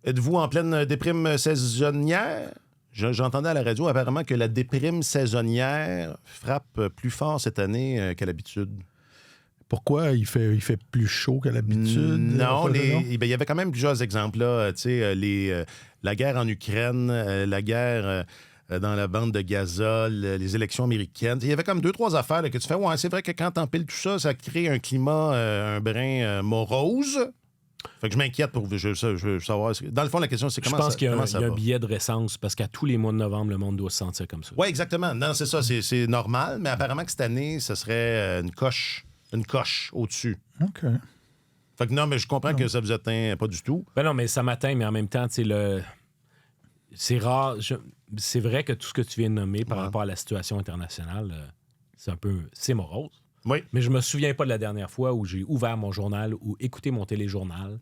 Êtes-vous en pleine déprime saisonnière? J'entendais à la radio apparemment que la déprime saisonnière frappe plus fort cette année qu'à l'habitude. Pourquoi il fait plus chaud qu'à l'habitude? Non, il y avait quand même plusieurs exemples. Là, la guerre en Ukraine, la guerre dans la bande de Gaza, les élections américaines. Il y avait comme 2-3 affaires là, que tu fais. Ouais, c'est vrai que quand t'empiles tout ça, ça crée un climat un brin morose. Fait que je m'inquiète pour je veux savoir. Dans le fond, la question, c'est comment ça va? Je pense qu'il y a un billet de récence parce qu'à tous les mois de novembre, le monde doit se sentir comme ça. Oui, exactement. Non, c'est ça. C'est normal, mais apparemment que cette année, ce serait une coche au-dessus. OK. Fait que non, mais je comprends que ça vous atteint pas du tout. Ben non, mais ça m'atteint, mais en même temps, tu sais, c'est rare. C'est vrai que tout ce que tu viens de nommer par rapport à la situation internationale, c'est morose. Oui. Mais je me souviens pas de la dernière fois où j'ai ouvert mon journal ou écouté mon téléjournal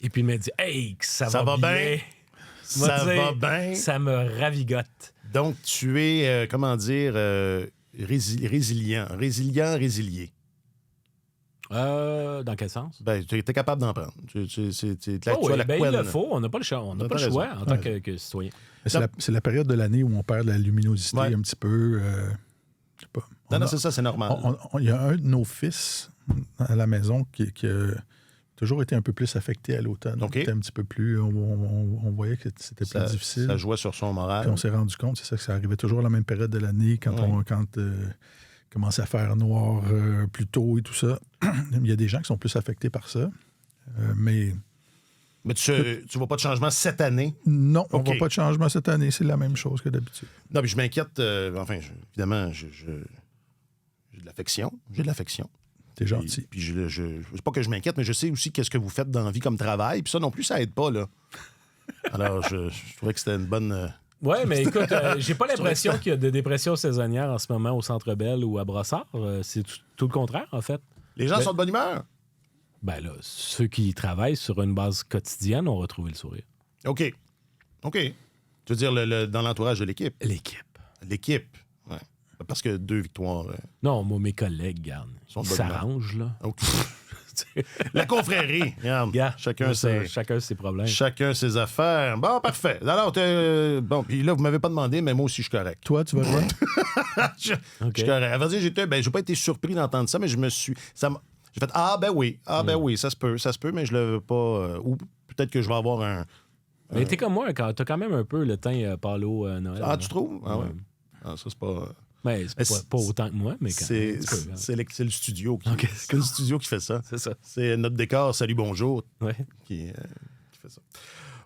et puis il m'a dit « Hey, ça va bien! » Ça va bien. Ça me ravigote. Donc, tu es, résilient. Résilié. Dans quel sens? Ben, tu es capable d'en prendre. C'est la il le faut. On n'a pas le choix. On n'a pas le choix en tant que citoyen. C'est la période de l'année où on perd la luminosité un petit peu. Je sais pas. Non, c'est ça, c'est normal. Il y a un de nos fils à la maison qui a toujours été un peu plus affecté à l'automne. Okay. C'était un petit peu plus... On voyait que c'était plus difficile. Ça jouait sur son moral. Puis on s'est rendu compte, c'est ça, que ça arrivait toujours à la même période de l'année quand commençait à faire noir plus tôt et tout ça. Il y a des gens qui sont plus affectés par ça. Mais tu vois pas de changement cette année? Non, on voit pas de changement cette année. C'est la même chose que d'habitude. Non, mais je m'inquiète. Évidemment, j'ai de l'affection. J'ai de l'affection. T'es gentil. Puis c'est pas que je m'inquiète, mais je sais aussi qu'est-ce que vous faites dans la vie comme travail. Puis ça non plus, ça aide pas, là. Alors, je trouvais que c'était une bonne... Oui, mais écoute, j'ai pas l'impression qu'il y a de dépression saisonnière en ce moment au Centre Bell ou à Brossard. C'est tout le contraire, en fait. Les gens sont de bonne humeur? Ben là, ceux qui travaillent sur une base quotidienne ont retrouvé le sourire. OK. Tu veux dire dans l'entourage de l'équipe? L'équipe, ouais. Parce que 2 victoires... Non, moi, mes collègues, regarde, ils s'arrangent, là. Okay. La confrérie, regarde. Chacun ses problèmes. Chacun ses affaires. Bon, parfait. Alors, puis là, vous m'avez pas demandé, mais moi aussi, je suis correct. Toi, tu vas jouer? Je suis correct. À vrai dire, j'ai pas été surpris d'entendre ça, mais j'ai fait, ben oui, ça se peut, mais je le veux pas. Ou peut-être que je vais avoir un... Mais t'es comme moi, t'as quand même un peu le teint Palo Noël. Ah, tu trouves? Ah ouais. Ah, ça, c'est pas... Ben, c'est pas autant que moi, mais quand même. C'est le studio c'est le studio qui fait ça. C'est ça. C'est notre décor Salut Bonjour qui fait ça.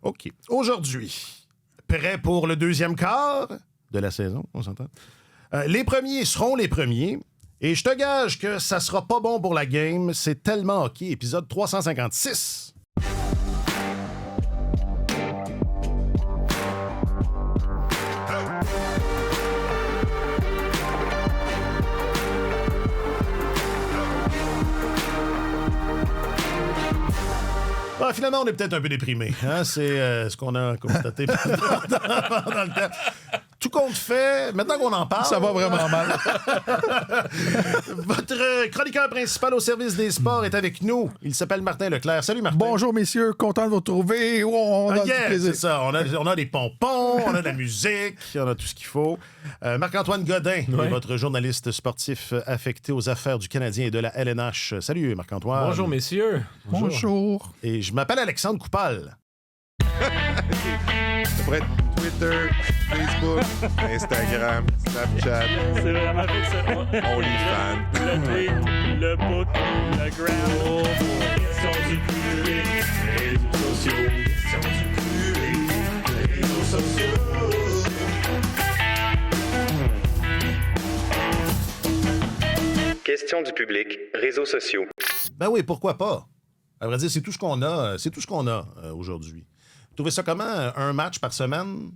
OK. Aujourd'hui, prêt pour le deuxième quart de la saison, on s'entend? Les premiers seront les premiers. Et je te gage que ça sera pas bon pour la game. C'est tellement OK. Épisode 356. Finalement, on est peut-être un peu déprimé. Hein? C'est ce qu'on a constaté pendant le temps. Tout compte fait, maintenant qu'on en parle... Ça va vraiment mal. Votre chroniqueur principal au service des sports est avec nous. Il s'appelle Martin Leclerc. Salut, Martin. Bonjour, messieurs. Content de vous retrouver. On a du plaisir. C'est ça. On a des pompons, on a de la musique, on a tout ce qu'il faut. Marc-Antoine Godin est votre journaliste sportif affecté aux affaires du Canadien et de la LNH. Salut, Marc-Antoine. Bonjour, messieurs. Bonjour. Et je m'appelle Alexandre Coupal. Après Twitter, Facebook, Instagram, Snapchat. C'est vraiment fait ça. OnlyFans. Le tweet, le book, le gram. Questions du public, réseaux sociaux. Questions du public, réseaux sociaux. Questions du public, réseaux sociaux. Ben oui, pourquoi pas? À vrai dire, c'est tout ce qu'on a, aujourd'hui. Vous trouvez ça comment, un match par semaine?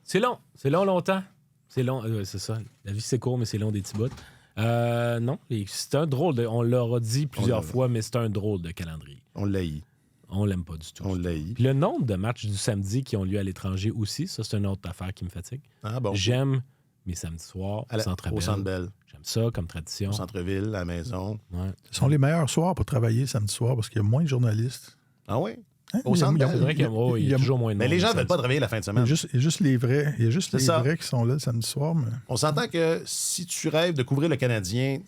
C'est long. C'est long longtemps. C'est long. C'est ça. La vie, c'est court, mais c'est long des petits bouts. Non. C'est un drôle de... On l'aura dit plusieurs fois, mais c'est un drôle de calendrier. On l'haït. On l'aime pas du tout. On l'haït. Puis le nombre de matchs du samedi qui ont lieu à l'étranger aussi, ça, c'est une autre affaire qui me fatigue. Ah bon? J'aime mes samedis soirs au Centre Bell. J'aime ça comme tradition. Au centre-ville, à la maison. Ouais. Ce sont les meilleurs soirs pour travailler samedi soir parce qu'il y a moins de journalistes. Ah oui? Au centre C'est vrai qu'il y a toujours moins de Mais monde. les gens ne le veulent pas samedi. travailler la fin de Il y semaine. a juste les vrais. Il y a juste C'est les ça. vrais qui sont là le samedi soir. Mais... On s'entend que si tu rêves de couvrir le Canadien,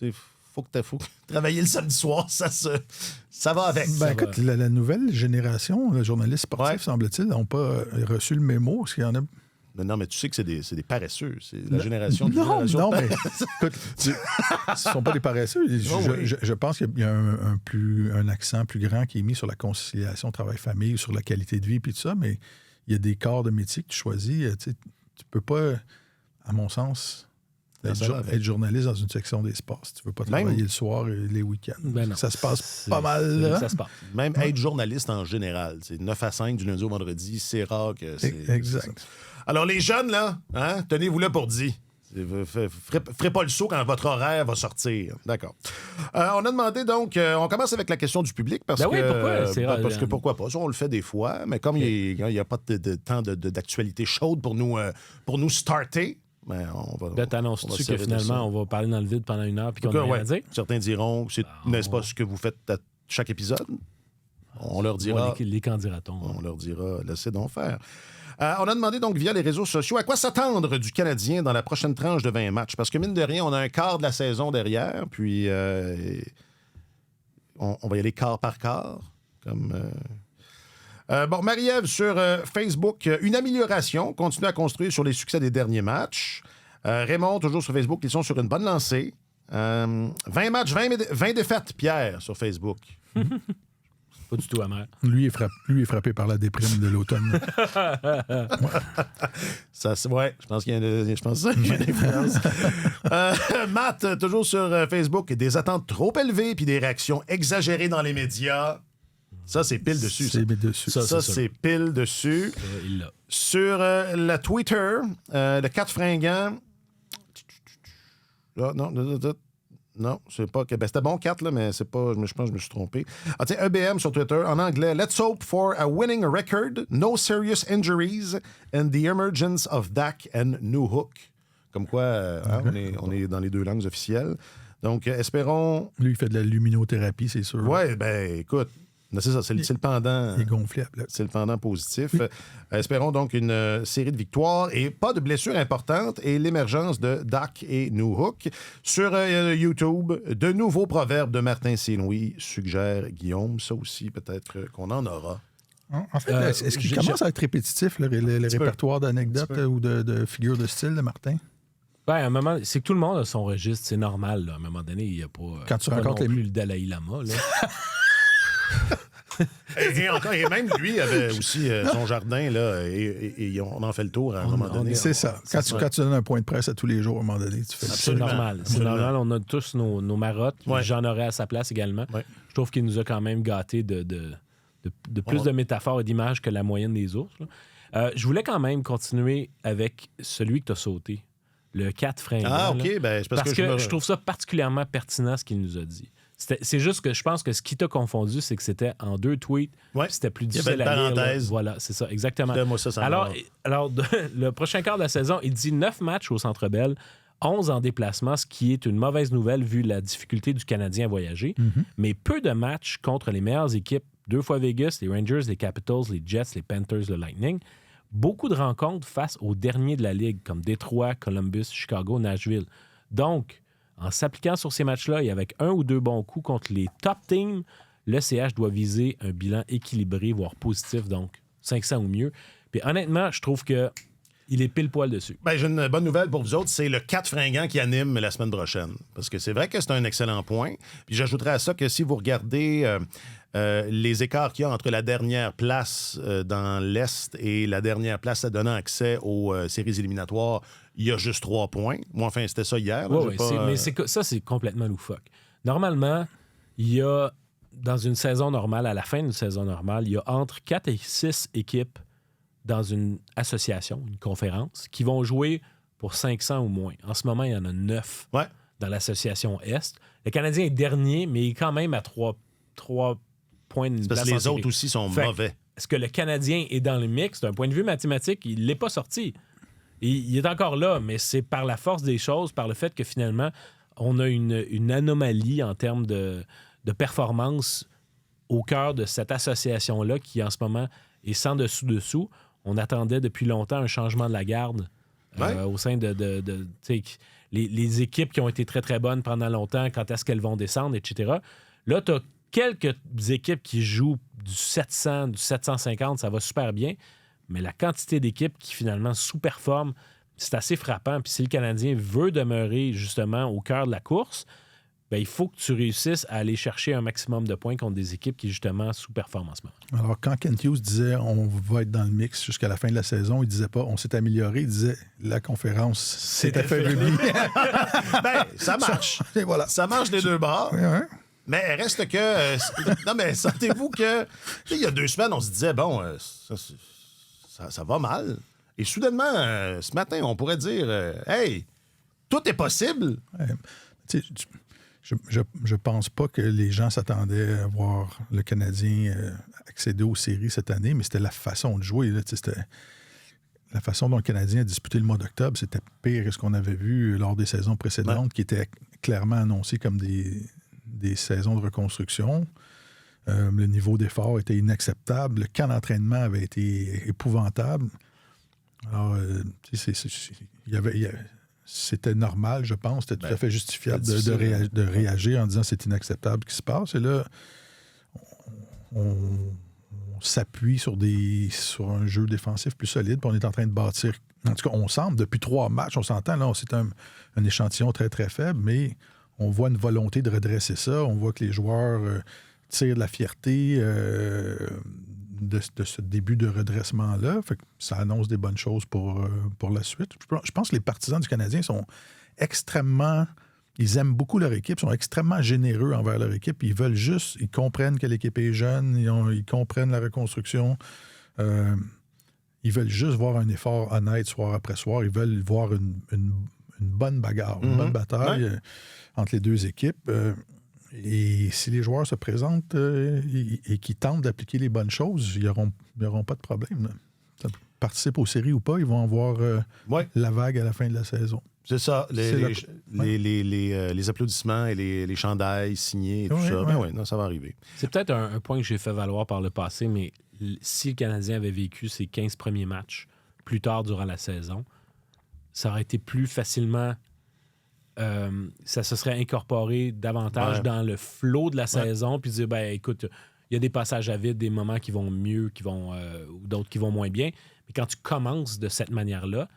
il faut que tu travailler le samedi soir. Ça va avec. Ben, écoute, la nouvelle génération, le journaliste sportif, Ouais. semble-t-il, n'ont pas reçu le mémo. Parce qu'il y en a... Non, mais tu sais que c'est des paresseux. C'est la génération de Non, génération non, de mais écoute, ce ne sont pas des paresseux. Je pense qu'il y a un accent plus grand qui est mis sur la conciliation travail-famille, sur la qualité de vie, puis tout ça, mais il y a des corps de métier que tu choisis. Tu peux pas, à mon sens, être journaliste dans une section des sports. Si tu veux pas travailler le soir et les week-ends. Ben non. Ça se passe C'est- pas mal là. Ça se passe. Même être journaliste en général. C'est 9 à 5 du lundi au vendredi. C'est rare que c'est. Exact. c'est ça. Alors, les jeunes, là, hein, tenez-vous là pour dire. Ferez pas le saut quand votre horaire va sortir. D'accord. On a demandé donc, on commence avec la question du public parce Ben que. oui, pourquoi? C'est rare. Parce que pourquoi pas? Ça, on le fait des fois, mais comme il n'y a pas de temps d'actualité chaude pour nous starter, ben, on va. Là, t'annonces-tu que servir de ça. finalement, on va parler dans le vide pendant 1 heure puis qu'on n'a rien à dire? Certains diront, n'est-ce pas ce que vous faites à chaque épisode? On leur dira. Les qu'en dira-t-on? On leur dira, laissez donc faire. On a demandé donc via les réseaux sociaux à quoi s'attendre du Canadien dans la prochaine tranche de 20 matchs. Parce que mine de rien, on a un quart de la saison derrière, puis on va y aller quart par quart. Bon, Marie-Ève sur Facebook, une amélioration, continue à construire sur les succès des derniers matchs. Raymond, toujours sur Facebook, ils sont sur une bonne lancée. 20 matchs, 20 défaites, Pierre, sur Facebook. Pas du tout amer. Lui est frappé par la déprime de l'automne. Ouais, je pense qu'il y a une influence. Matt, toujours sur Facebook, des attentes trop élevées puis des réactions exagérées dans les médias. Ça, c'est pile dessus. C'est dessus. Ça, c'est pile dessus. Il l'a. Sur la Twitter, le 4 fringant. Non, c'est pas. Ben, c'était bon 4, là, mais c'est pas. Je pense que je me suis trompé. Ah, tiens, EBM sur Twitter, en anglais. Let's hope for a winning record, no serious injuries, and the emergence of Dak and Newhook. Comme quoi, on est dans les deux langues officielles. Donc, espérons. Lui, il fait de la luminothérapie, c'est sûr. Ouais, ben, écoute. C'est ça, c'est le pendant. Il est gonflable. C'est le pendant positif. Oui. Espérons donc une série de victoires et pas de blessures importantes et l'émergence de Dak et Newhook. Sur YouTube, de nouveaux proverbes de Martin Saint-Louis, suggère Guillaume. Ça aussi, peut-être qu'on en aura. En fait, est-ce qu'il commence à être répétitif, le répertoire d'anecdotes ou de figures de style de Martin? Ben, à un moment, c'est que tout le monde a son registre, c'est normal. Là. À un moment donné, il n'y a pas. Quand tu pas rencontres non les- plus le Dalai Lama. Là. Et même lui avait aussi son jardin, là, et on en fait le tour à un moment donné. C'est ça. Quand tu donnes un point de presse à tous les jours, à un moment donné, tu fais ça. C'est Absolument. normal. C'est Absolument. normal. On a tous nos marottes. Ouais. J'en aurais à sa place également. Ouais. Je trouve qu'il nous a quand même gâté de plus de métaphores et d'images que la moyenne des ours. Là. Je voulais quand même continuer avec celui que tu as sauté, le 4 fringant. Ah, là. OK. Ben, c'est Parce que je trouve ça particulièrement pertinent ce qu'il nous a dit. C'est juste que je pense que ce qui t'a confondu, c'est que c'était en 2 tweets. Ouais. Puis c'était plus Il y avait difficile une à lire. Là. parenthèse. Voilà, c'est ça, exactement. Là, moi, ça Alors, m'arrange. le prochain quart de la saison, il dit 9 matchs au Centre Bell, 11 en déplacement, ce qui est une mauvaise nouvelle vu la difficulté du Canadien à voyager. Mais peu de matchs contre les meilleures équipes. 2 fois Vegas, les Rangers, les Capitals, les Jets, les Panthers, le Lightning. Beaucoup de rencontres face aux derniers de la Ligue, comme Détroit, Columbus, Chicago, Nashville. Donc, en s'appliquant sur ces matchs-là et avec 1 ou 2 bons coups contre les top teams, le CH doit viser un bilan équilibré, voire positif, donc 500 ou mieux. Puis honnêtement, je trouve que il est pile poil dessus. Ben, j'ai une bonne nouvelle pour vous autres, c'est le 4 fringant qui anime la semaine prochaine. Parce que c'est vrai que c'est un excellent point. Puis j'ajouterais à ça que si vous regardez les écarts qu'il y a entre la dernière place dans l'Est et la dernière place donnant accès aux séries éliminatoires, il y a juste 3 points. Moi, enfin, c'était ça hier. Là, Ouais, mais ça, c'est complètement loufoque. Normalement, il y a, dans une saison normale, à la fin d'une saison normale, il y a entre 4 et 6 équipes dans une association, une conférence, qui vont jouer pour 500 ou moins. En ce moment, il y en a 9 Ouais. dans l'association Est. Le Canadien est dernier, mais il est quand même à 3 points de C'est parce place que en les série. autres aussi sont Fait que, mauvais. Est-ce que le Canadien est dans le mix? D'un point de vue mathématique, il ne l'est pas sorti. Il est encore là, mais c'est par la force des choses, par le fait que finalement, on a une anomalie en termes de performance au cœur de cette association-là qui, en ce moment, est sans dessous-dessous. On attendait depuis longtemps un changement de la garde au sein de les équipes qui ont été très, très bonnes pendant longtemps, quand est-ce qu'elles vont descendre, etc. Là, tu as quelques équipes qui jouent du 700, du 750, ça va super bien, mais la quantité d'équipes qui, finalement, sous-performent, c'est assez frappant. Puis si le Canadien veut demeurer, justement, au cœur de la course, ben, il faut que tu réussisses à aller chercher un maximum de points contre des équipes qui, justement, sous-performent en ce moment. Alors, quand Kent Hughes disait on va être dans le mix jusqu'à la fin de la saison, il disait pas on s'est amélioré, il disait la conférence s'est affaiblie. Ben, ça marche. Et voilà. Ça marche des deux bords. Ouais. Mais reste que... non, mais sentez-vous que... Il y a 2 semaines, on se disait, bon, ça va mal. Et soudainement, ce matin, on pourrait dire, hey, tout est possible. Ouais. Tu sais, je pense pas que les gens s'attendaient à voir le Canadien accéder aux séries cette année, mais c'était la façon de jouer. Là, c'était la façon dont le Canadien a disputé le mois d'octobre, c'était pire que ce qu'on avait vu lors des saisons précédentes, qui étaient clairement annoncées comme des saisons de reconstruction. Le niveau d'effort était inacceptable. Le camp d'entraînement avait été épouvantable. Alors, c'était normal, je pense. C'était tout à fait justifiable de réagir en disant c'est inacceptable ce qui se passe. Et là, on s'appuie sur un jeu défensif plus solide, puis on est en train de bâtir. En tout cas, on semble, depuis 3 matchs, on s'entend, là, c'est un échantillon très, très faible, mais on voit une volonté de redresser ça. On voit que les joueurs tirent de la fierté de ce début de redressement-là. Fait que ça annonce des bonnes choses pour la suite. Je pense que les partisans du Canadien sont extrêmement... Ils aiment beaucoup leur équipe, sont extrêmement généreux envers leur équipe. Ils comprennent que l'équipe est jeune, ils comprennent la reconstruction. Ils veulent juste voir un effort honnête soir après soir. Ils veulent voir une bonne bagarre, une bonne bataille entre les deux équipes. Et si les joueurs se présentent et qui tentent d'appliquer les bonnes choses, ils n'auront pas de problème. Participent aux séries ou pas, ils vont avoir la vague à la fin de la saison. C'est ça, les applaudissements et les chandails signés et tout ça. Ben oui, non, ça va arriver. C'est peut-être un point que j'ai fait valoir par le passé, mais si le Canadien avait vécu ses 15 premiers matchs plus tard durant la saison, ça aurait été plus facilement... ça se serait incorporé davantage dans le flow de la saison, puis dire, ben écoute, il y a des passages à vide, des moments qui vont mieux, ou d'autres qui vont moins bien. Mais quand tu commences de cette manière-là,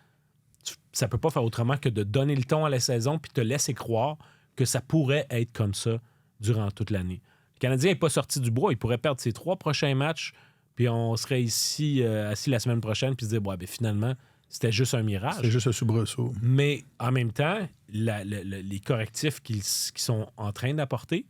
ça peut pas faire autrement que de donner le ton à la saison puis te laisser croire que ça pourrait être comme ça durant toute l'année. Le Canadien n'est pas sorti du bois. Il pourrait perdre ses 3 prochains matchs, puis on serait ici assis la semaine prochaine puis se dire, ben finalement, c'était juste un mirage. C'est juste un soubresaut. Mais en même temps, les correctifs qu'ils sont en train d'apporter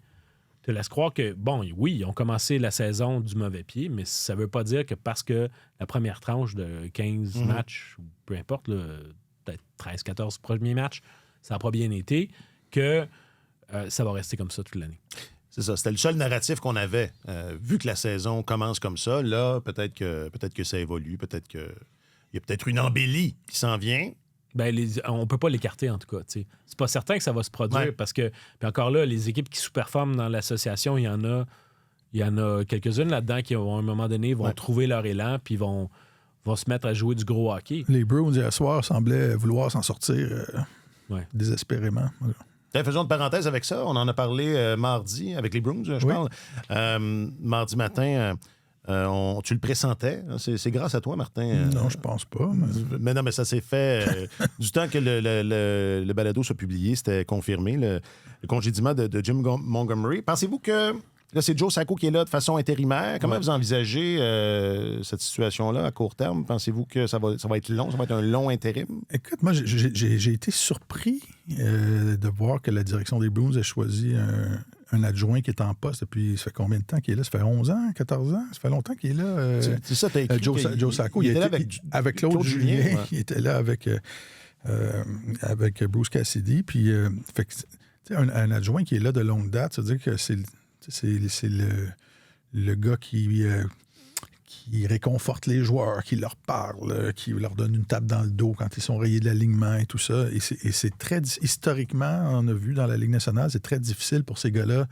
te laissent croire que, bon, oui, ils ont commencé la saison du mauvais pied, mais ça ne veut pas dire que parce que la première tranche de 15 matchs, ou peu importe, peut-être 13-14 premiers matchs, ça n'a pas bien été, que ça va rester comme ça toute l'année. C'est ça. C'était le seul narratif qu'on avait. Vu que la saison commence comme ça, là, peut-être que ça évolue, peut-être que... Il y a peut-être une embellie qui s'en vient. Ben, on ne peut pas l'écarter, en tout cas. T'sais. C'est pas certain que ça va se produire parce que, puis encore là, les équipes qui sous-performent dans l'association, il y en a quelques-unes là-dedans qui, à un moment donné, vont trouver leur élan puis vont se mettre à jouer du gros hockey. Les Bruins, hier soir, semblaient vouloir s'en sortir désespérément. Faisons une parenthèse avec ça. On en a parlé mardi avec les Bruins, je parle. Mardi matin... tu le pressentais? C'est grâce à toi, Martin? Non, je pense pas. Mais non, mais ça s'est fait... du temps que le balado soit publié, c'était confirmé, le congédiement de Jim Montgomery. Pensez-vous que... Là, c'est Joe Sacco qui est là de façon intérimaire. Comment vous envisagez cette situation-là à court terme? Pensez-vous que ça va être long? Ça va être un long intérim? Écoute, moi, j'ai été surpris de voir que la direction des Bruins a choisi un adjoint qui est en poste depuis... Ça fait combien de temps qu'il est là? Ça fait 11 ans, 14 ans? Ça fait longtemps qu'il est là. C'est ça, t'as écrit Joe Sacco. Il était là avec Claude Julien. Il était là avec Bruce Cassidy. Puis, un adjoint qui est là de longue date, ça veut dire que c'est le gars qui réconforte les joueurs, qui leur parle, qui leur donne une tape dans le dos quand ils sont rayés de l'alignement et tout ça. Et c'est très... Historiquement, on a vu dans la Ligue nationale, c'est très difficile pour ces gars-là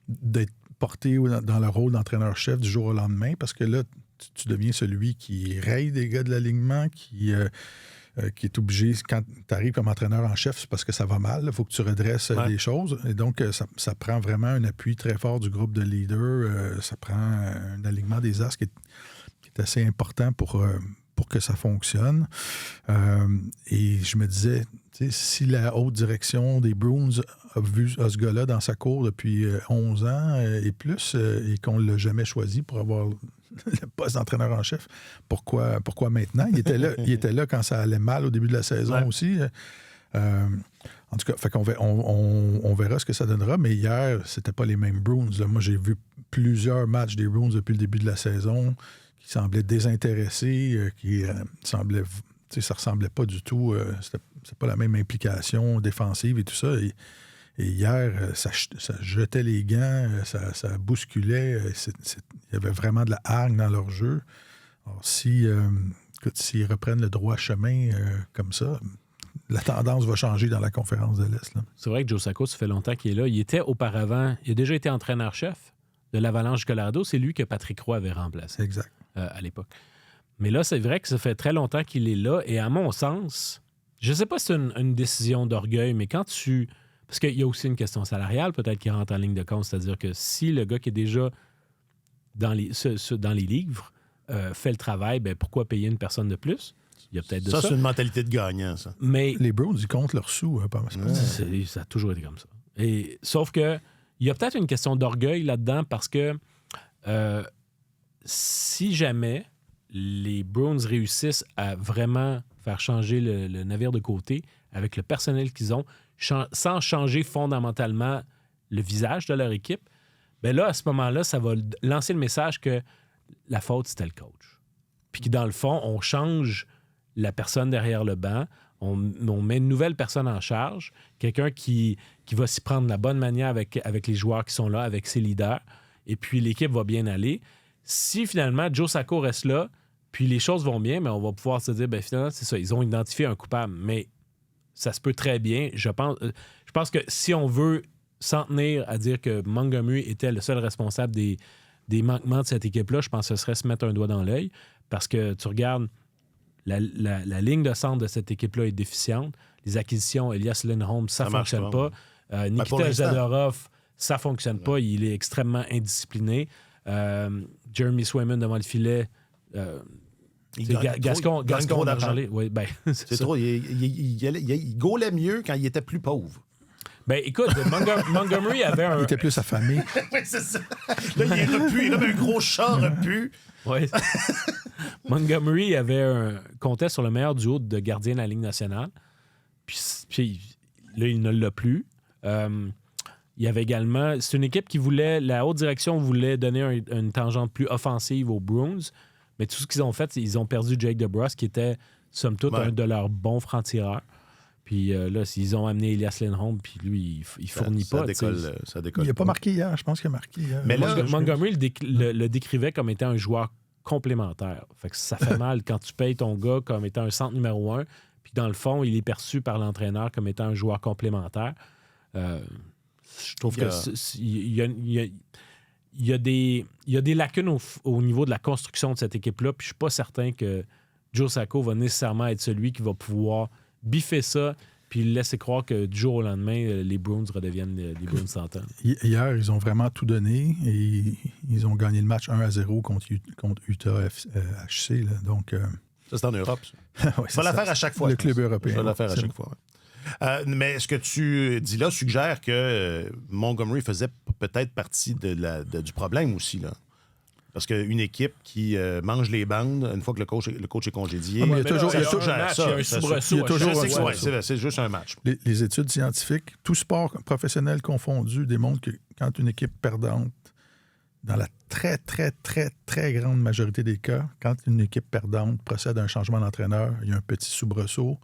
d'être porté dans le rôle d'entraîneur-chef du jour au lendemain, parce que là, tu deviens celui qui raye des gars de l'alignement, qui est obligé, quand tu arrives comme entraîneur en chef, c'est parce que ça va mal. Il faut que tu redresses les choses. Et donc, ça prend vraiment un appui très fort du groupe de leaders. Ça prend un alignement des as qui est assez important pour que ça fonctionne. Et je me disais, si la haute direction des Bruins a vu ce gars-là dans sa cour depuis 11 ans et plus, et qu'on ne l'a jamais choisi pour avoir le poste d'entraîneur en chef, pourquoi maintenant? Il était là quand ça allait mal au début de la saison aussi. En tout cas, on verra ce que ça donnera, mais hier, c'était pas les mêmes Bruins. Là. Moi, j'ai vu plusieurs matchs des Bruins depuis le début de la saison qui semblaient désintéressés, qui semblaient... Ça ressemblait pas du tout. C'était pas la même implication défensive et tout ça. Et hier, ça jetait les gants, ça bousculait. Il y avait vraiment de la hargne dans leur jeu. Alors, s'ils reprennent le droit chemin comme ça, la tendance va changer dans la conférence de l'Est. Là. C'est vrai que Joe Sacco, ça fait longtemps qu'il est là. Il a déjà été entraîneur-chef de l'Avalanche du Colorado. C'est lui que Patrick Roy avait remplacé. Exact. À l'époque. Mais là, c'est vrai que ça fait très longtemps qu'il est là. Et à mon sens, je ne sais pas si c'est une décision d'orgueil, mais quand tu... Parce qu'il y a aussi une question salariale, peut-être, qui rentre en ligne de compte. C'est-à-dire que si le gars qui est déjà dans les livres fait le travail, ben pourquoi payer une personne de plus? Il y a peut-être de ça. Ça, c'est une mentalité de gagnant, ça. Mais les Browns, ils comptent leurs sous. Ça a toujours été comme ça. Sauf que il y a peut-être une question d'orgueil là-dedans parce que si jamais les Bruins réussissent à vraiment faire changer le navire de côté avec le personnel qu'ils ont, sans changer fondamentalement le visage de leur équipe, bien là, à ce moment-là, ça va lancer le message que la faute, c'était le coach. Puis que dans le fond, on change la personne derrière le banc, on met une nouvelle personne en charge, quelqu'un qui va s'y prendre de la bonne manière avec les joueurs qui sont là, avec ses leaders, et puis l'équipe va bien aller. Si finalement Joe Sacco reste là, puis les choses vont bien, mais on va pouvoir se dire, bien finalement, c'est ça, ils ont identifié un coupable, mais ça se peut très bien. Je pense que si on veut s'en tenir à dire que Montgomery était le seul responsable des manquements de cette équipe-là, je pense que ce serait se mettre un doigt dans l'œil, parce que tu regardes, la ligne de centre de cette équipe-là est déficiente. Les acquisitions, Elias Lindholm, ça ne fonctionne pas. Nikita Zadorov, ça ne fonctionne pas. Il est extrêmement indiscipliné. Jeremy Swayman devant le filet... Gascon trop d'argent. parlé. Oui, ben, c'est trop. Il gaulait mieux quand il était plus pauvre. Ben, écoute, Montgomery avait un... Il était plus affamé. Oui, c'est ça. Là, il est repu. Il avait un gros chat repu. Oui. Montgomery comptait sur le meilleur duo de gardiens de la Ligue nationale. Puis là, il ne l'a plus. Il y avait également... C'est une équipe qui voulait... La haute direction voulait donner une tangente plus offensive aux Bruins. Mais tout ce qu'ils ont fait, ils ont perdu Jake DeBrusk, qui était, somme toute, un de leurs bons francs-tireurs. Puis là, ils ont amené Elias Lindholm, puis lui, il fournit pas. Ça décolle. Il n'a pas marqué hier. Je pense qu'il a marqué hier. Mais là, Montgomery le décrivait comme étant un joueur complémentaire. Fait que ça fait mal quand tu payes ton gars comme étant un centre numéro 1, puis dans le fond, il est perçu par l'entraîneur comme étant un joueur complémentaire. Je trouve qu'il y a des lacunes au niveau de la construction de cette équipe-là, puis je ne suis pas certain que Joe Sacco va nécessairement être celui qui va pouvoir biffer ça puis laisser croire que du jour au lendemain, les Bruins redeviennent les Bruins s'entendent. Hier, ils ont vraiment tout donné et ils ont gagné le match 1-0 contre Utah HC. Là. Donc, ça, c'est en Europe. Ouais, il faut la faire à chaque fois. Le club européen. Il faut la faire à chaque fois. Mais ce que tu dis là suggère que Montgomery faisait peut-être partie du problème aussi, là. Parce qu'une équipe qui mange les bandes une fois que le coach est congédié... il y a toujours un soubresaut. C'est juste un match. Les études scientifiques, tout sport professionnel confondu, démontrent que quand une équipe perdante, dans la très, très, très, très grande majorité des cas, quand une équipe perdante procède à un changement d'entraîneur, il y a un petit soubresaut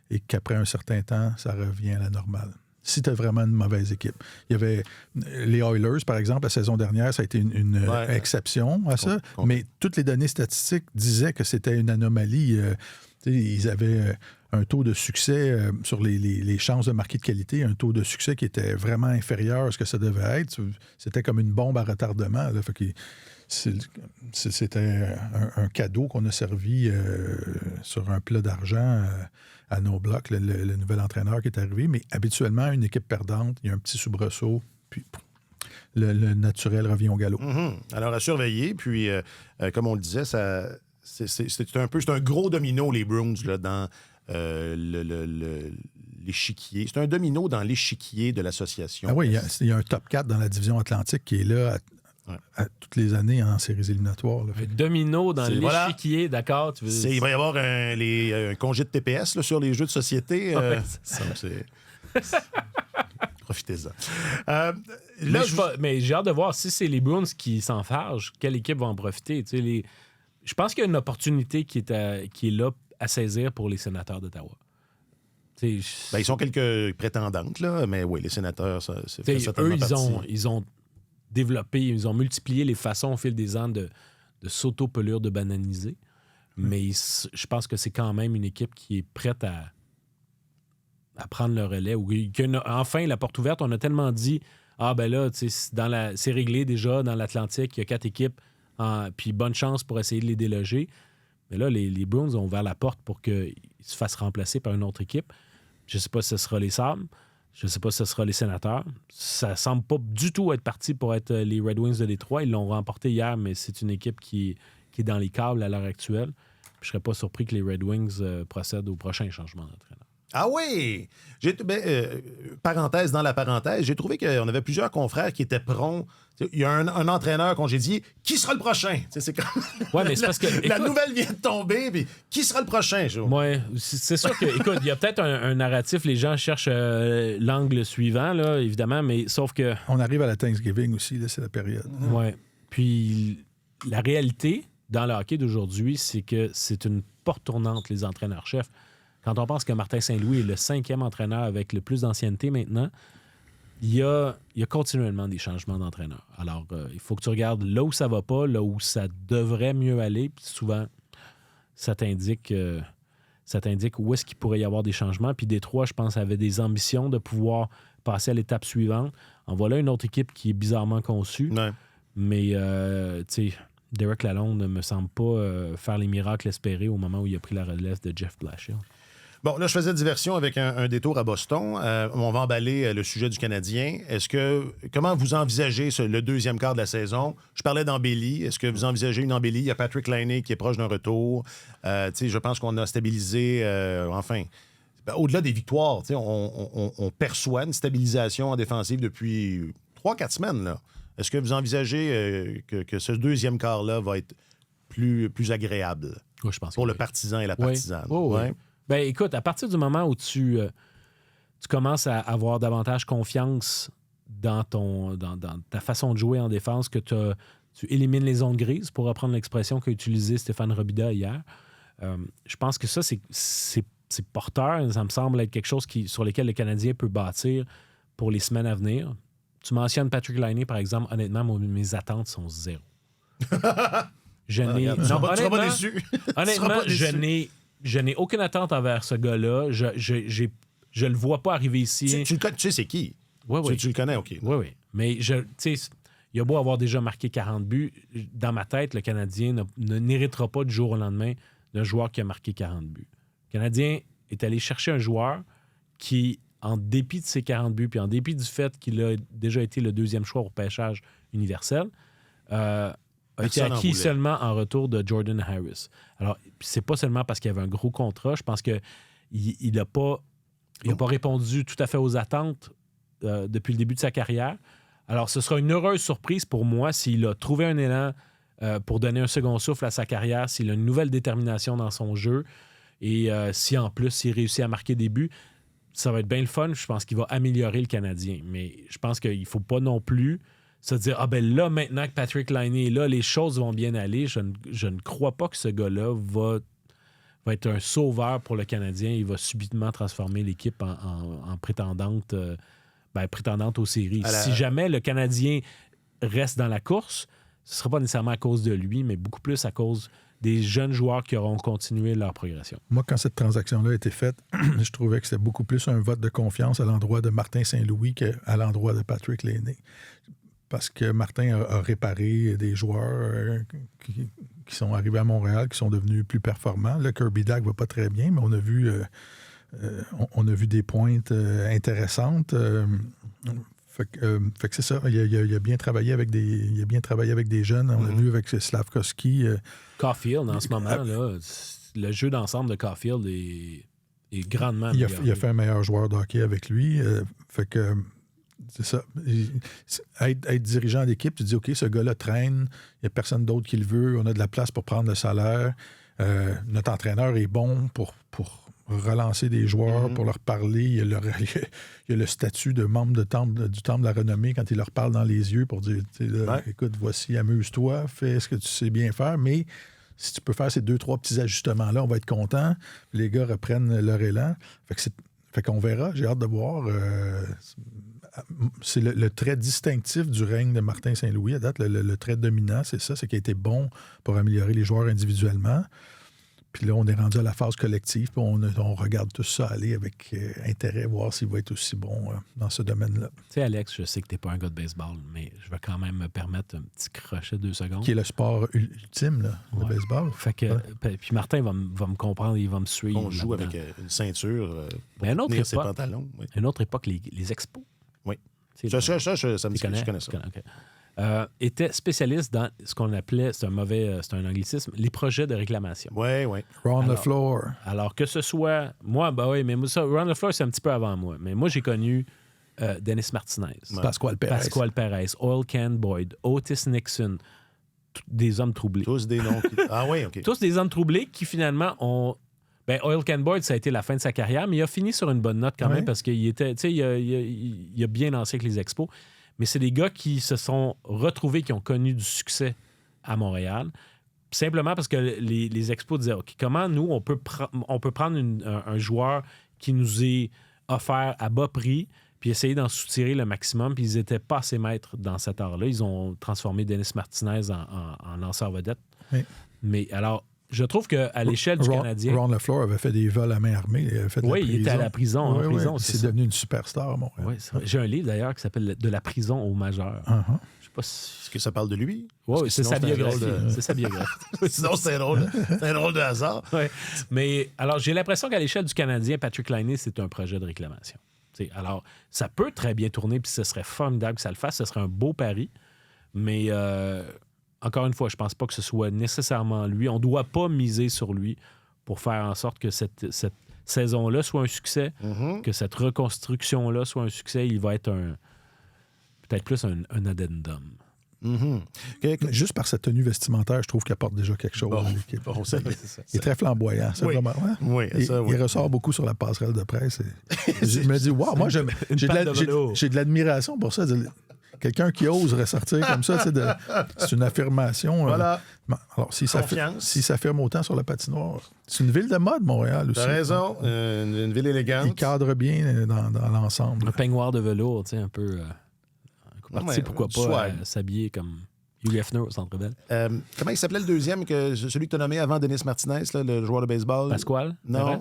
et qu'après un certain temps, ça revient à la normale. Si tu as vraiment une mauvaise équipe. Il y avait les Oilers, par exemple, la saison dernière, ça a été une exception à ça. Mais toutes les données statistiques disaient que c'était une anomalie. Ils avaient un taux de succès sur les chances de marquer de qualité, un taux de succès qui était vraiment inférieur à ce que ça devait être. C'était comme une bombe à retardement. Là. Fait que c'était un cadeau qu'on a servi sur un plat d'argent à nos blocs, le nouvel entraîneur qui est arrivé. Mais habituellement, une équipe perdante, il y a un petit soubresaut, puis le naturel revient au galop. Mm-hmm. Alors, à surveiller. Puis, comme on le disait, c'est un gros domino, les Bruins, là, dans l'échiquier. C'est un domino dans l'échiquier de l'association. Ah oui, il y a un top 4 dans la division Atlantique qui est là à toutes les années en séries éliminatoires. Là. Un domino dans l'échiquier, d'accord? Il va y avoir un congé de TPS là, sur les jeux de société. Profitez-en. Mais j'ai hâte de voir si c'est les Bruins qui s'enfargent, quelle équipe va en profiter. Je pense qu'il y a une opportunité qui est là à saisir pour les sénateurs d'Ottawa. Ils sont quelques prétendantes, là, mais oui, les sénateurs, c'est certainement eux, ils ont développé, ils ont multiplié les façons au fil des ans de s'auto-pelure, de bananiser. Mais je pense que c'est quand même une équipe qui est prête à prendre le relais. Enfin, la porte ouverte, on a tellement dit c'est réglé déjà dans l'Atlantique, il y a 4 équipes, puis bonne chance pour essayer de les déloger. Mais là, les Bruins ont ouvert la porte pour qu'ils se fassent remplacer par une autre équipe. Je ne sais pas si ce sera les Sabres. Je ne sais pas si ce sera les Sénateurs. Ça ne semble pas du tout être parti pour être les Red Wings de Détroit. Ils l'ont remporté hier, mais c'est une équipe qui est dans les câbles à l'heure actuelle. Je ne serais pas surpris que les Red Wings procèdent au prochain changement d'entraîneur. Ah oui! Parenthèse dans la parenthèse, j'ai trouvé qu'on avait plusieurs confrères qui étaient prompts. Il y a un entraîneur congédié. Qui sera le prochain? C'est comme... Ouais, mais c'est parce que... la nouvelle vient de tomber, puis qui sera le prochain, Joe? Oui, c'est sûr que... Écoute, il y a peut-être un narratif. Les gens cherchent l'angle suivant, là, évidemment, mais sauf que... On arrive à la Thanksgiving aussi, là, c'est la période. Oui. Puis la réalité dans le hockey d'aujourd'hui, c'est que c'est une porte tournante, les entraîneurs-chefs. Quand on pense que Martin Saint-Louis est le 5e entraîneur avec le plus d'ancienneté maintenant, il y a continuellement des changements d'entraîneur. Alors, il faut que tu regardes là où ça va pas, là où ça devrait mieux aller. Puis souvent, ça t'indique où est-ce qu'il pourrait y avoir des changements. Puis Détroit, je pense, avait des ambitions de pouvoir passer à l'étape suivante. En voilà une autre équipe qui est bizarrement conçue. Ouais. Mais, tu sais, Derek Lalonde ne me semble pas faire les miracles espérés au moment où il a pris la relève de Jeff Blashill. Bon, là, je faisais diversion avec un détour à Boston. On va emballer le sujet du Canadien. Comment vous envisagez le deuxième quart de la saison? Je parlais d'embellie. Est-ce que vous envisagez une embellie? Il y a Patrick Laine qui est proche d'un retour. Je pense qu'on a stabilisé, au-delà des victoires, on perçoit une stabilisation en défensive depuis 3-4 semaines. Là. Est-ce que vous envisagez que ce deuxième quart-là va être plus agréable Oui, je pense pour le partisan et la partisane? Oui. Oh, oui. Ben, écoute, à partir du moment où tu commences à avoir davantage confiance dans ta façon de jouer en défense, que tu élimines les zones grises, pour reprendre l'expression qu'a utilisée Stéphane Robida hier, je pense que ça, c'est porteur. Ça me semble être quelque chose sur lequel le Canadien peut bâtir pour les semaines à venir. Tu mentionnes Patrick Laine, par exemple. Honnêtement, mes attentes sont 0. Tu seras pas déçu. Honnêtement, je n'ai aucune attente envers ce gars-là. Je le vois pas arriver ici. Tu sais c'est qui? Oui. Tu le connais, OK. Oui. Mais il a beau avoir déjà marqué 40 buts. Dans ma tête, le Canadien n'héritera pas du jour au lendemain d'un joueur qui a marqué 40 buts. Le Canadien est allé chercher un joueur qui, en dépit de ses 40 buts, puis en dépit du fait qu'il a déjà été le 2e choix au pêchage universel, a été acquis seulement en retour de Jordan Harris. Alors, c'est pas seulement parce qu'il y avait un gros contrat. Je pense qu'il n'a pas répondu tout à fait aux attentes depuis le début de sa carrière. Alors, ce sera une heureuse surprise pour moi s'il a trouvé un élan pour donner un second souffle à sa carrière, s'il a une nouvelle détermination dans son jeu et si en plus il réussit à marquer des buts. Ça va être bien le fun. Je pense qu'il va améliorer le Canadien. Mais je pense qu'il ne faut pas non plus se dire, là, maintenant que Patrick Laine est là, les choses vont bien aller. Je ne crois pas que ce gars-là va être un sauveur pour le Canadien. Il va subitement transformer l'équipe en prétendante, prétendante aux séries. Si jamais le Canadien reste dans la course, ce ne sera pas nécessairement à cause de lui, mais beaucoup plus à cause des jeunes joueurs qui auront continué leur progression. Moi, quand cette transaction-là a été faite, je trouvais que c'était beaucoup plus un vote de confiance à l'endroit de Martin Saint-Louis qu'à l'endroit de Patrick Laine. Parce que Martin a réparé des joueurs qui sont arrivés à Montréal, qui sont devenus plus performants. Le Kirby Dach va pas très bien, mais on a vu des pointes intéressantes. Fait que c'est ça. Il a bien travaillé avec des jeunes. On l'a vu avec Slavkovski. Caulfield, en ce moment, là, le jeu d'ensemble de Caulfield est grandement amélioré. Il a fait un meilleur joueur de hockey avec lui. Fait que c'est ça. Être dirigeant d'équipe, tu dis, OK, ce gars-là traîne, il n'y a personne d'autre qui le veut, on a de la place pour prendre le salaire. Notre entraîneur est bon pour relancer des joueurs, pour leur parler. Il y a le statut de membre du Temple de la Renommée quand il leur parle dans les yeux pour dire, écoute, voici, amuse-toi, fais ce que tu sais bien faire, mais si tu peux faire ces 2-3 petits ajustements-là, on va être content. Les gars reprennent leur élan. Fait qu'on verra, j'ai hâte de voir. C'est le trait distinctif du règne de Martin Saint-Louis à date, le trait dominant, c'est ça, c'est qu'il a été bon pour améliorer les joueurs individuellement. Puis là, on est rendu à la phase collective, puis on regarde tout ça aller avec intérêt, voir s'il va être aussi bon dans ce domaine-là. Tu sais, Alex, je sais que tu n'es pas un gars de baseball, mais je vais quand même me permettre un petit crochet de 2 secondes. Qui est le sport ultime, là, le baseball. Fait que, puis Martin va me comprendre, il va me suivre. On joue là-dedans. avec une ceinture pour Mais tenir ses pantalons. Oui. Une autre époque, les expos. Oui. Ça me dit que je connais ça. Okay. Était spécialiste dans ce qu'on appelait, c'est un anglicisme, les projets de réclamation. Oui, oui. Ron LaFleur. Alors que ce soit, moi, mais ça, Ron LaFleur, c'est un petit peu avant moi. Mais moi, j'ai connu Dennis Martinez, Pascual Perez, Oil Can Boyd, Otis Nixon, des hommes troublés. Tous des noms. Ah oui, OK. Tous des hommes troublés qui finalement ont. Oil Can Boyd, ça a été la fin de sa carrière, mais il a fini sur une bonne note quand même parce qu'il était, il a bien lancé avec les Expos. Mais c'est des gars qui se sont retrouvés, qui ont connu du succès à Montréal, simplement parce que les Expos disaient, OK, comment nous, on peut prendre un joueur qui nous est offert à bas prix, puis essayer d'en soutirer le maximum, puis ils n'étaient pas assez maîtres dans cet art-là. Ils ont transformé Dennis Martinez en lanceur vedette. Oui. Mais alors, je trouve qu'à l'échelle du Canadien... Ron LaFleur avait fait des vols à main armée. Il avait fait de la prison. Il était à la prison. C'est devenu une superstar à Montréal. Oui, j'ai un livre d'ailleurs qui s'appelle « De la prison au majeur ». Je sais pas si... Est-ce que ça parle de lui? Oui, c'est sa biographie. C'est sa biographie. Sinon, c'est un drôle de hasard. Ouais. Mais alors, j'ai l'impression qu'à l'échelle du Canadien, Patrick Laine, c'est un projet de réclamation. Alors, ça peut très bien tourner, puis ce serait formidable que ça le fasse. Ce serait un beau pari. Mais... encore une fois, je ne pense pas que ce soit nécessairement lui. On ne doit pas miser sur lui pour faire en sorte que cette saison-là soit un succès, que cette reconstruction-là soit un succès. Il va être peut-être plus un addendum. Juste par sa tenue vestimentaire, je trouve qu'il apporte déjà quelque chose à l'équipe. Il est très flamboyant. Ça, vraiment, il ressort beaucoup sur la passerelle de presse. Je me dis, wow, moi, j'ai de l'admiration pour ça. Quelqu'un qui ose ressortir comme ça, c'est une affirmation. Voilà. Alors, s'il s'affirme autant sur la patinoire, c'est une ville de mode, Montréal aussi. T'as raison, une ville élégante. Il cadre bien dans l'ensemble. Un peignoir de velours, tu sais, un peu... pourquoi pas s'habiller comme Hugh Hefner au Centre Bell. Comment il s'appelait le deuxième, celui que tu as nommé avant Dennis Martinez, là, le joueur de baseball? Pascual? Non.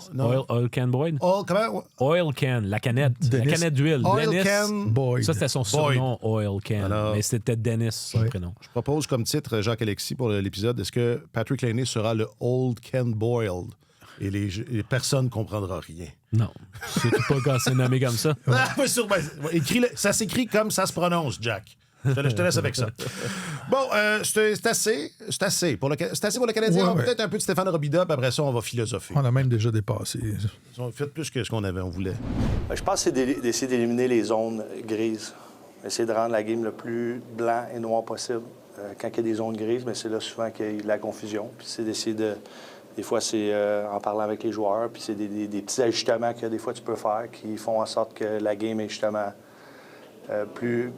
Oil Can Boyd? Comment? Oil Can, la canette. Dennis, la canette d'huile. Oil Dennis Can Boyd. Ça, c'était son surnom, Oil Can. Alors, mais c'était Dennis, son prénom. Je propose comme titre, Jacques-Alexis, pour l'épisode, est-ce que Patrick Laine sera le Old Can Boiled? Et les personnes ne comprendront rien. Non. Surtout pas quand c'est nommé comme ça. Ça s'écrit comme ça se prononce, Jack. Je te laisse avec ça. Bon, c'est assez pour le Canadien. Ouais. Peut-être un peu de Stéphane Robida, puis après ça, on va philosopher. On a même déjà dépassé. On a fait plus que ce on voulait. Je pense que c'est d'essayer d'éliminer les zones grises. Essayer de rendre la game le plus blanc et noir possible. Quand il y a des zones grises, mais c'est là souvent qu'il y a de la confusion. Puis c'est d'essayer de... Des fois, c'est en parlant avec les joueurs, puis c'est des petits ajustements que des fois tu peux faire qui font en sorte que la game est justement plus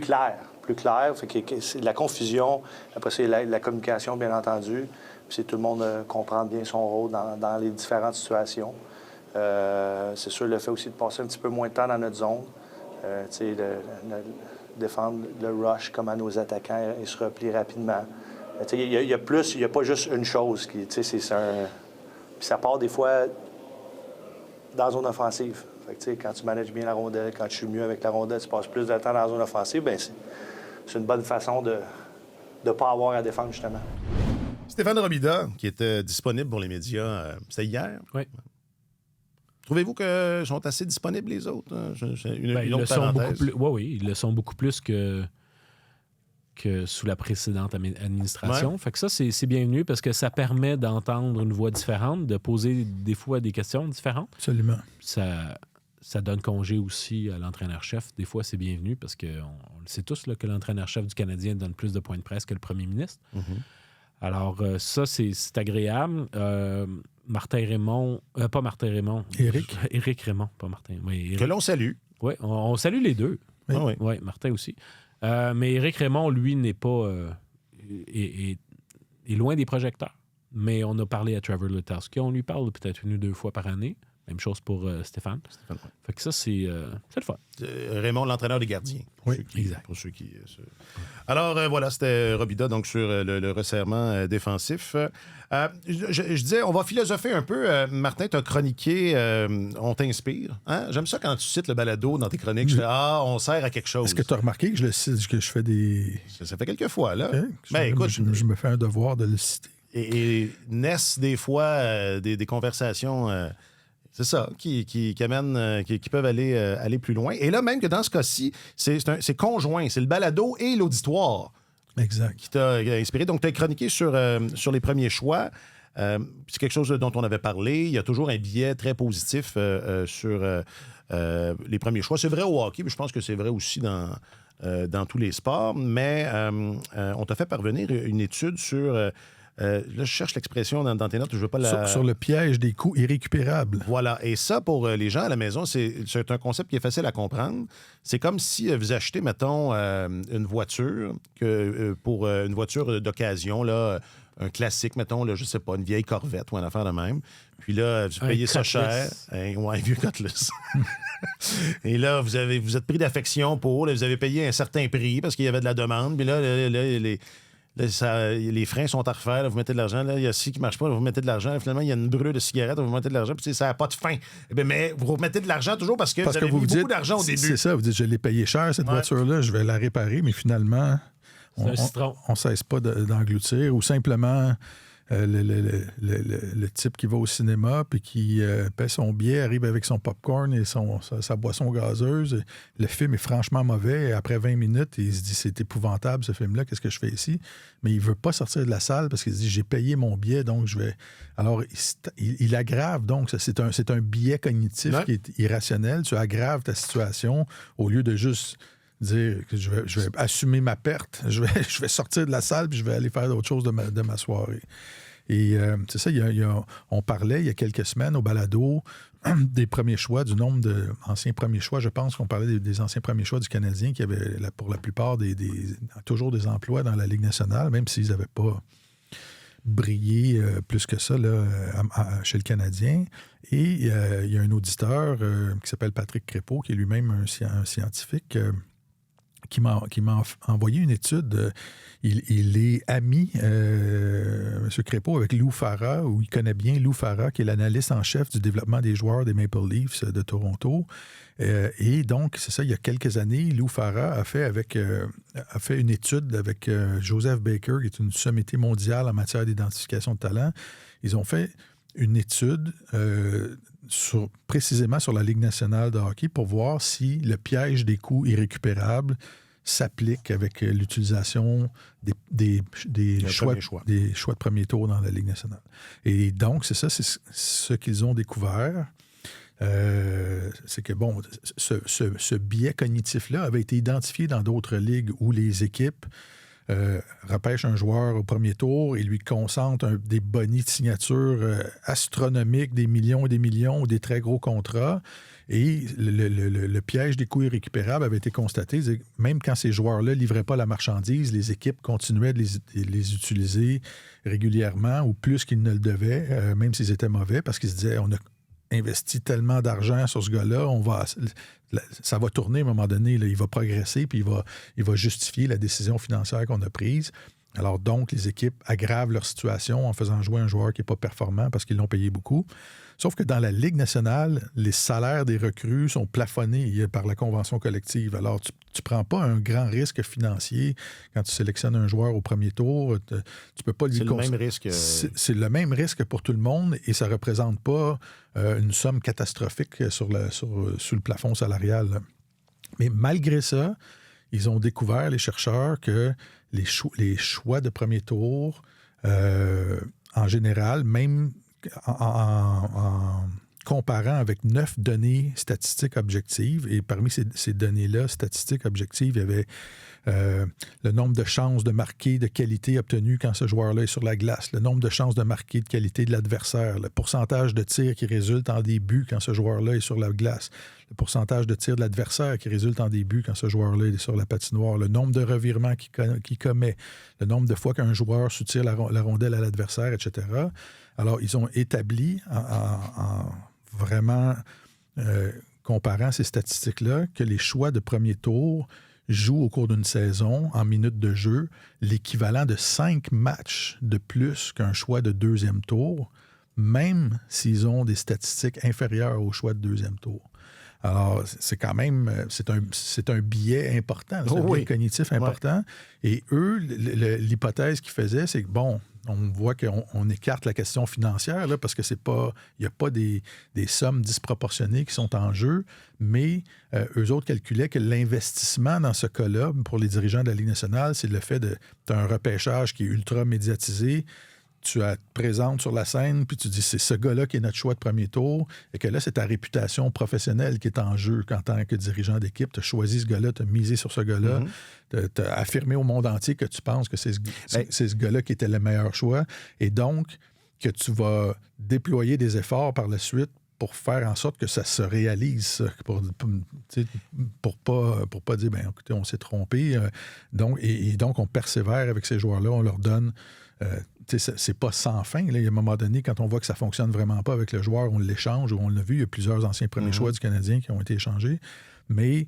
clair plus clair. Fait que c'est de la confusion. Après ça, il y a la communication, bien entendu. Puis c'est tout le monde comprendre bien son rôle dans les différentes situations. C'est sûr, le fait aussi de passer un petit peu moins de temps dans notre zone. Défendre le rush comme à nos attaquants et se replier rapidement. Il y a plus, il n'y a pas juste une chose. Ça part des fois dans la zone offensive. Fait que, quand tu manages bien la rondelle, quand tu joues mieux avec la rondelle, tu passes plus de temps dans la zone offensive, bien, c'est une bonne façon de ne pas avoir à défendre, justement. Stéphane Robida, qui était disponible pour les médias, c'était hier. Oui. Trouvez-vous qu'ils sont assez disponibles, les autres? Ils le sont beaucoup plus. Oui, ils le sont beaucoup plus que sous la précédente administration. Ouais. Fait que ça, c'est bienvenu parce que ça permet d'entendre une voix différente, de poser des fois des questions différentes. Absolument. Ça donne congé aussi à l'entraîneur-chef. Des fois, c'est bienvenu parce qu'on le sait tous là, que l'entraîneur-chef du Canadien donne plus de points de presse que le premier ministre. Mm-hmm. Alors, ça, c'est agréable. Martin Raymond, pas Martin Raymond. Éric Raymond, pas Martin. Oui, Éric. Que l'on salue. Oui, on salue les deux. Oui. Oui. Oui, Martin aussi. Mais Éric Raymond, lui, n'est pas... est loin des projecteurs. Mais on a parlé à Trevor Letowski. On lui parle peut-être 1 ou 2 fois par année. Même chose pour Stéphane. Ouais. Fait que ça, c'est le fun. Raymond, l'entraîneur des gardiens. Oui, exact. Pour ceux qui... Alors, voilà, c'était Robida, donc sur le resserrement défensif. Je disais, on va philosopher un peu. Martin, tu as chroniqué On t'inspire. Hein? J'aime ça quand tu cites le balado dans tes chroniques. Je fais on sert à quelque chose. Est-ce que tu as remarqué que je fais des... Ça fait quelques fois, là. Écoute, je me fais un devoir de le citer. Et naissent des fois des conversations... c'est ça, qui amènent, qui peuvent aller plus loin. Et là, même que dans ce cas-ci, c'est conjoint. C'est le balado et l'auditoire Exact. qui t'a inspiré. Donc, tu as chroniqué sur les premiers choix. C'est quelque chose dont on avait parlé. Il y a toujours un biais très positif sur les premiers choix. C'est vrai au hockey, mais je pense que c'est vrai aussi dans tous les sports. Mais on t'a fait parvenir une étude sur... là, je cherche l'expression dans tes notes, je veux pas la... Sur le piège des coûts irrécupérables. Voilà. Et ça, pour les gens à la maison, c'est un concept qui est facile à comprendre. C'est comme si vous achetez, mettons, une voiture, pour une voiture d'occasion, là, un classique, mettons, là, je sais pas, une vieille Corvette ou une affaire de même. Puis là, vous payez ça cher. Un vieux Cutlass. Et là, vous êtes pris d'affection pour, là, vous avez payé un certain prix parce qu'il y avait de la demande. Puis là, les freins sont à refaire, là, vous mettez de l'argent, là, il y a ci qui ne marche pas, là, vous mettez de l'argent, là, finalement, il y a une brûle de cigarette, vous mettez de l'argent, puis ça n'a pas de fin. Eh bien, mais vous remettez de l'argent toujours parce que vous avez mis beaucoup d'argent au début. C'est ça, vous dites, je l'ai payé cher, cette voiture-là, je vais la réparer, mais finalement, on ne cesse pas d'engloutir, ou simplement... le type qui va au cinéma puis qui paie son billet, arrive avec son popcorn et sa boisson gazeuse. Le film est franchement mauvais. Et après 20 minutes, il se dit, c'est épouvantable ce film-là, qu'est-ce que je fais ici? Mais il ne veut pas sortir de la salle parce qu'il se dit, j'ai payé mon billet, donc je vais... Alors, il aggrave, donc, c'est un biais cognitif qui est irrationnel. Tu aggraves ta situation au lieu de juste... dire que je vais assumer ma perte, je vais sortir de la salle puis je vais aller faire d'autres choses de ma soirée. Et c'est ça, on parlait il y a quelques semaines au balado des premiers choix, du nombre d'anciens premiers choix. Je pense qu'on parlait des anciens premiers choix du Canadien qui avaient pour la plupart toujours des emplois dans la Ligue nationale, même s'ils n'avaient pas brillé plus que ça là, chez le Canadien. Et il y a un auditeur qui s'appelle Patrick Crépeau, qui est lui-même un scientifique... qui m'a envoyé une étude. Il est ami, M. Crépeau, avec Lou Farah, où il connaît bien Lou Farah, qui est l'analyste en chef du développement des joueurs des Maple Leafs de Toronto. Et donc, c'est ça, il y a quelques années, Lou Farah a fait une étude avec Joseph Baker, qui est une sommité mondiale en matière d'identification de talent. Ils ont fait une étude précisément sur la Ligue nationale de hockey pour voir si le piège des coûts irrécupérables s'applique avec l'utilisation des choix de premier tour dans la Ligue nationale. Et donc, c'est ce qu'ils ont découvert. C'est que, bon, ce biais cognitif-là avait été identifié dans d'autres ligues où les équipes repêche un joueur au premier tour et lui concentre des bonnies de signature astronomiques, des millions et des millions, ou des très gros contrats. Et le piège des coûts irrécupérables avait été constaté. Même quand ces joueurs-là ne livraient pas la marchandise, les équipes continuaient de les utiliser régulièrement ou plus qu'ils ne le devaient, même s'ils étaient mauvais, parce qu'ils se disaient, on a investi tellement d'argent sur ce gars-là, ça va tourner à un moment donné, là, il va progresser, puis il va justifier la décision financière qu'on a prise. Alors donc, les équipes aggravent leur situation en faisant jouer un joueur qui n'est pas performant parce qu'ils l'ont payé beaucoup. Sauf que dans la Ligue nationale, les salaires des recrues sont plafonnés par la convention collective. Alors, tu ne prends pas un grand risque financier quand tu sélectionnes un joueur au premier tour. Tu peux pas lui... C'est le même risque. C'est le même risque pour tout le monde et ça ne représente pas une somme catastrophique sous le plafond salarial. Mais malgré ça, ils ont découvert, les chercheurs, que les choix de premier tour, en général, même en comparant avec 9 données statistiques objectives, et parmi ces données-là, statistiques objectives, il y avait le nombre de chances de marquer de qualité obtenues quand ce joueur-là est sur la glace, le nombre de chances de marquer de qualité de l'adversaire, le pourcentage de tirs qui résulte en des buts quand ce joueur-là est sur la glace, le pourcentage de tirs de l'adversaire qui résulte en des buts quand ce joueur-là est sur la patinoire, le nombre de revirements qu'il commet, le nombre de fois qu'un joueur soutire la rondelle à l'adversaire, etc. Alors, ils ont établi, en vraiment comparant ces statistiques-là, que les choix de premier tour jouent au cours d'une saison, en minutes de jeu, l'équivalent de 5 matchs de plus qu'un choix de deuxième tour, même s'ils ont des statistiques inférieures au choix de deuxième tour. Alors, c'est quand même... C'est un biais important, c'est un biais cognitif important. Ouais. Et eux, l'hypothèse qu'ils faisaient, c'est que, bon, on voit qu'on écarte la question financière, là, parce que il n'y a pas des sommes disproportionnées qui sont en jeu, mais eux autres calculaient que l'investissement dans ce cas-là, pour les dirigeants de la Ligue nationale, c'est le fait de... Tu as un repêchage qui est ultra médiatisé, tu te présentes sur la scène, puis tu dis c'est ce gars-là qui est notre choix de premier tour, et que là, c'est ta réputation professionnelle qui est en jeu en tant que dirigeant d'équipe. Tu as choisi ce gars-là, tu as misé sur ce gars-là, tu as affirmé au monde entier que tu penses que c'est ce gars-là qui était le meilleur choix, et donc que tu vas déployer des efforts par la suite pour faire en sorte que ça se réalise, pour pas dire, ben écoutez, on s'est trompé. Donc on persévère avec ces joueurs-là, on leur donne... c'est pas sans fin. Là. Il y a un moment donné, quand on voit que ça ne fonctionne vraiment pas avec le joueur, on l'échange, ou on l'a vu, il y a plusieurs anciens premiers choix du Canadien qui ont été échangés. Mais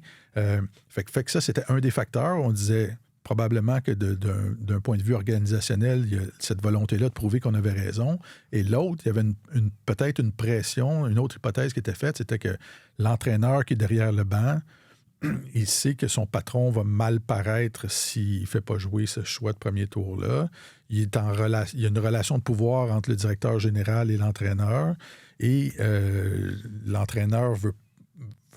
fait que ça, c'était un des facteurs. On disait probablement que d'un point de vue organisationnel, il y a cette volonté-là de prouver qu'on avait raison. Et l'autre, il y avait peut-être une pression. Une autre hypothèse qui était faite, c'était que l'entraîneur qui est derrière le banc, il sait que son patron va mal paraître s'il ne fait pas jouer ce choix de premier tour-là. Il y a une relation de pouvoir entre le directeur général et l'entraîneur. Et l'entraîneur veut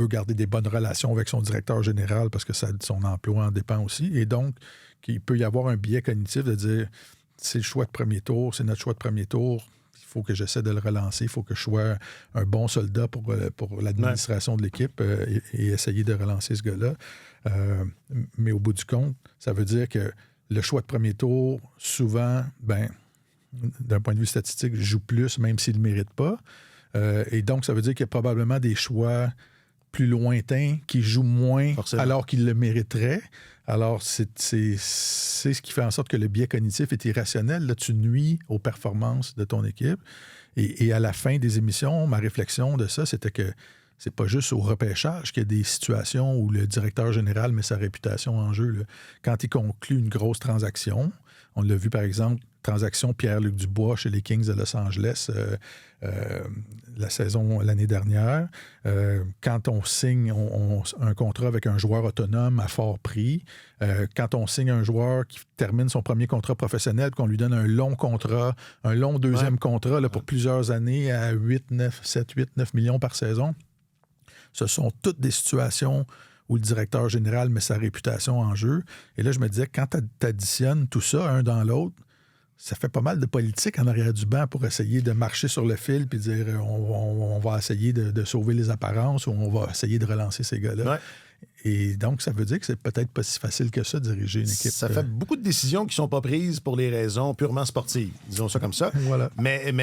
garder des bonnes relations avec son directeur général parce que son emploi en dépend aussi. Et donc, il peut y avoir un biais cognitif de dire c'est le choix de premier tour, c'est notre choix de premier tour. Il faut que j'essaie de le relancer, il faut que je sois un bon soldat pour l'administration de l'équipe et essayer de relancer ce gars-là. Mais au bout du compte, ça veut dire que le choix de premier tour, souvent, d'un point de vue statistique, joue plus, même s'il ne le mérite pas. Et donc, ça veut dire qu'il y a probablement des choix plus lointains qui jouent moins alors qu'ils le mériteraient. Alors, c'est ce qui fait en sorte que le biais cognitif est irrationnel. Là, tu nuis aux performances de ton équipe. Et à la fin des émissions, ma réflexion de ça, c'était que c'est pas juste au repêchage qu'il y a des situations où le directeur général met sa réputation en jeu. Là. Quand il conclut une grosse transaction, on l'a vu par exemple, transaction Pierre-Luc Dubois chez les Kings de Los Angeles l'année dernière. Quand on signe un contrat avec un joueur autonome à fort prix, quand on signe un joueur qui termine son premier contrat professionnel, qu'on lui donne un long contrat, un long deuxième contrat là, pour plusieurs années à 7, 8, 9 millions par saison, ce sont toutes des situations où le directeur général met sa réputation en jeu. Et là, je me disais, quand tu additionnes tout ça, un dans l'autre, ça fait pas mal de politique en arrière du banc pour essayer de marcher sur le fil puis dire on va essayer de sauver les apparences ou on va essayer de relancer ces gars-là. Ouais. Et donc, ça veut dire que c'est peut-être pas si facile que ça, diriger une équipe. Ça fait beaucoup de décisions qui ne sont pas prises pour les raisons purement sportives. Disons ça comme ça. Voilà. Mais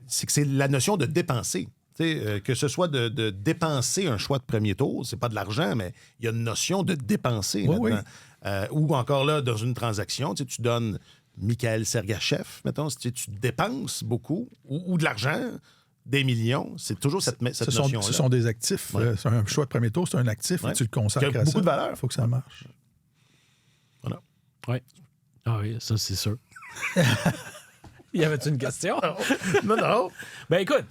c'est que c'est la notion de dépenser. Que ce soit de dépenser un choix de premier tour, c'est pas de l'argent, mais il y a une notion de dépenser là-dedans. Ou encore là, dans une transaction, tu donnes Mikhail Sergachev, mettons, tu dépenses beaucoup, ou de l'argent, des millions, c'est toujours cette notion-là. Ce sont des actifs. Ouais. C'est un choix de premier tour, c'est un actif, Ouais. et tu le consacres Qui a à beaucoup ça. de valeur. Il faut que ça marche. Voilà. Oui. Ah oui, ça, c'est sûr. Y avait-tu une question? Non. Ben écoute,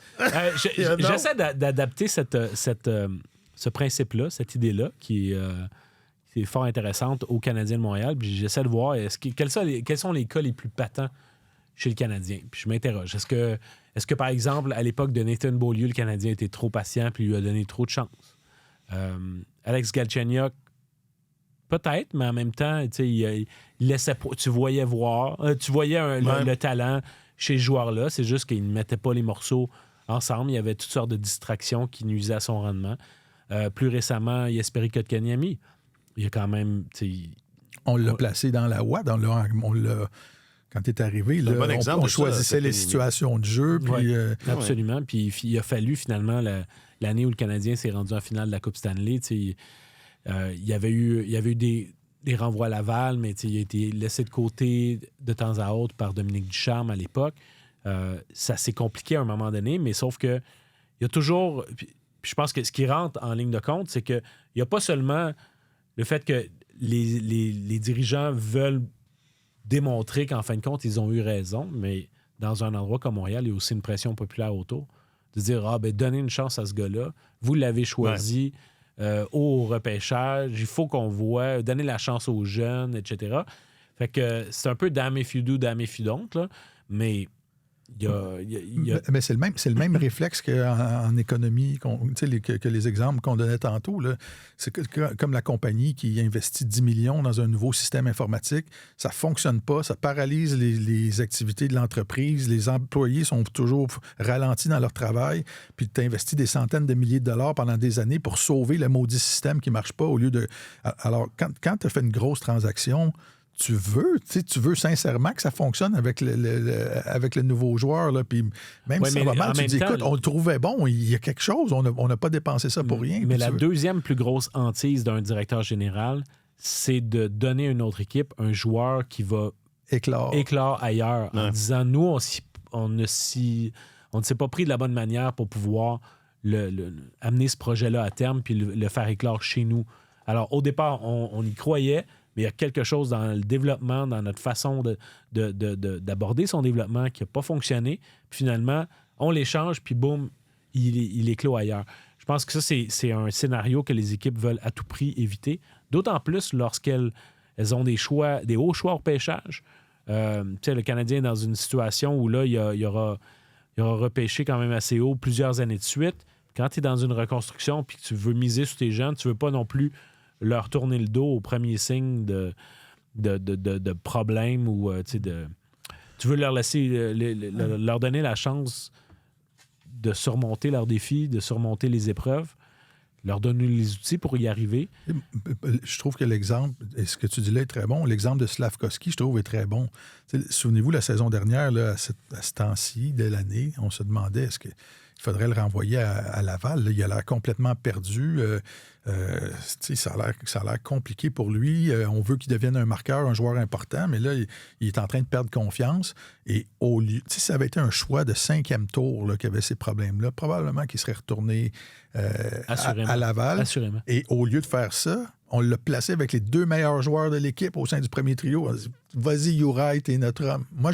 j'essaie d'adapter ce principe-là, cette idée-là, qui est fort intéressante au Canadien de Montréal. Puis j'essaie de voir quels sont les cas les plus patents chez le Canadien. Puis je m'interroge. Est-ce que, par exemple, à l'époque de Nathan Beaulieu, le Canadien était trop patient puis lui a donné trop de chance? Alex Galchenyuk, peut-être, mais en même temps, il laissait pas. Tu voyais le talent chez ce joueur-là. C'est juste qu'il ne mettait pas les morceaux ensemble. Il y avait toutes sortes de distractions qui nuisaient à son rendement. Plus récemment, Jesperi Kotkaniemi. Il y a quand même. On l'a placé dans la WA. Quand tu es arrivé, là, bon exemple on de choisissait ça, les Kotkaniemi. situations de jeu. Puis, Absolument. Puis il a fallu finalement l'année où le Canadien s'est rendu en finale de la Coupe Stanley. Il y avait eu des renvois à Laval, mais il a été laissé de côté de temps à autre par Dominique Ducharme à l'époque. Ça s'est compliqué à un moment donné, mais sauf que il y a toujours... Puis je pense que ce qui rentre en ligne de compte, c'est qu'il n'y a pas seulement le fait que les dirigeants veulent démontrer qu'en fin de compte, ils ont eu raison, mais dans un endroit comme Montréal, il y a aussi une pression populaire autour. De dire, donnez une chance à ce gars-là. Vous l'avez choisi au repêchage. Il faut qu'on voit. Donner la chance aux jeunes, etc. Fait que c'est un peu damn if you do, damn if you don't, là. Mais il y a... Mais c'est le même réflexe qu'en économie, que les exemples qu'on donnait tantôt. Là. C'est comme la compagnie qui investit 10 millions dans un nouveau système informatique. Ça ne fonctionne pas, ça paralyse les activités de l'entreprise. Les employés sont toujours ralentis dans leur travail. Puis tu investis des centaines de milliers de dollars pendant des années pour sauver le maudit système qui ne marche pas au lieu de... Alors, quand tu as fait une grosse transaction... Tu veux sincèrement que ça fonctionne avec le nouveau joueur. Là, puis même si ça va mal, tu dis, écoute, on le trouvait bon, il y a quelque chose, on n'a pas dépensé ça pour rien. Mais la deuxième plus grosse hantise d'un directeur général, c'est de donner à une autre équipe un joueur qui va éclore ailleurs en disant, nous, on ne s'est pas pris de la bonne manière pour pouvoir amener ce projet-là à terme puis le faire éclore chez nous. Alors, au départ, on y croyait, mais il y a quelque chose dans le développement, dans notre façon d'aborder son développement qui n'a pas fonctionné. Puis finalement, on l'échange, puis boum, il éclot ailleurs. Je pense que ça, c'est un scénario que les équipes veulent à tout prix éviter. D'autant plus lorsqu'elles ont des hauts choix au repêchage. Le Canadien est dans une situation où là, il aura repêché quand même assez haut plusieurs années de suite. Quand tu es dans une reconstruction puis que tu veux miser sur tes jeunes, tu ne veux pas non plus leur tourner le dos au premier signe de problème ou tu veux leur laisser leur donner la chance de surmonter leurs défis, de surmonter les épreuves, leur donner les outils pour y arriver. Je trouve que l'exemple, et ce que tu dis là est très bon, l'exemple de Slavkovski, je trouve, est très bon. Souvenez-vous, la saison dernière, là, à ce temps-ci de l'année, on se demandait est-ce qu'il faudrait le renvoyer à Laval. Là, il a l'air complètement perdu. Ça a l'air compliqué pour lui. On veut qu'il devienne un marqueur, un joueur important, mais là, il est en train de perdre confiance. Et au lieu, si ça avait été un choix de 5e tour là, qui avait ces problèmes-là, probablement qu'il serait retourné à Laval. Assurément. Et au lieu de faire ça, on l'a placé avec les 2 meilleurs joueurs de l'équipe au sein du premier trio. On a dit, vas-y, Juraj, t'es notre homme. Moi,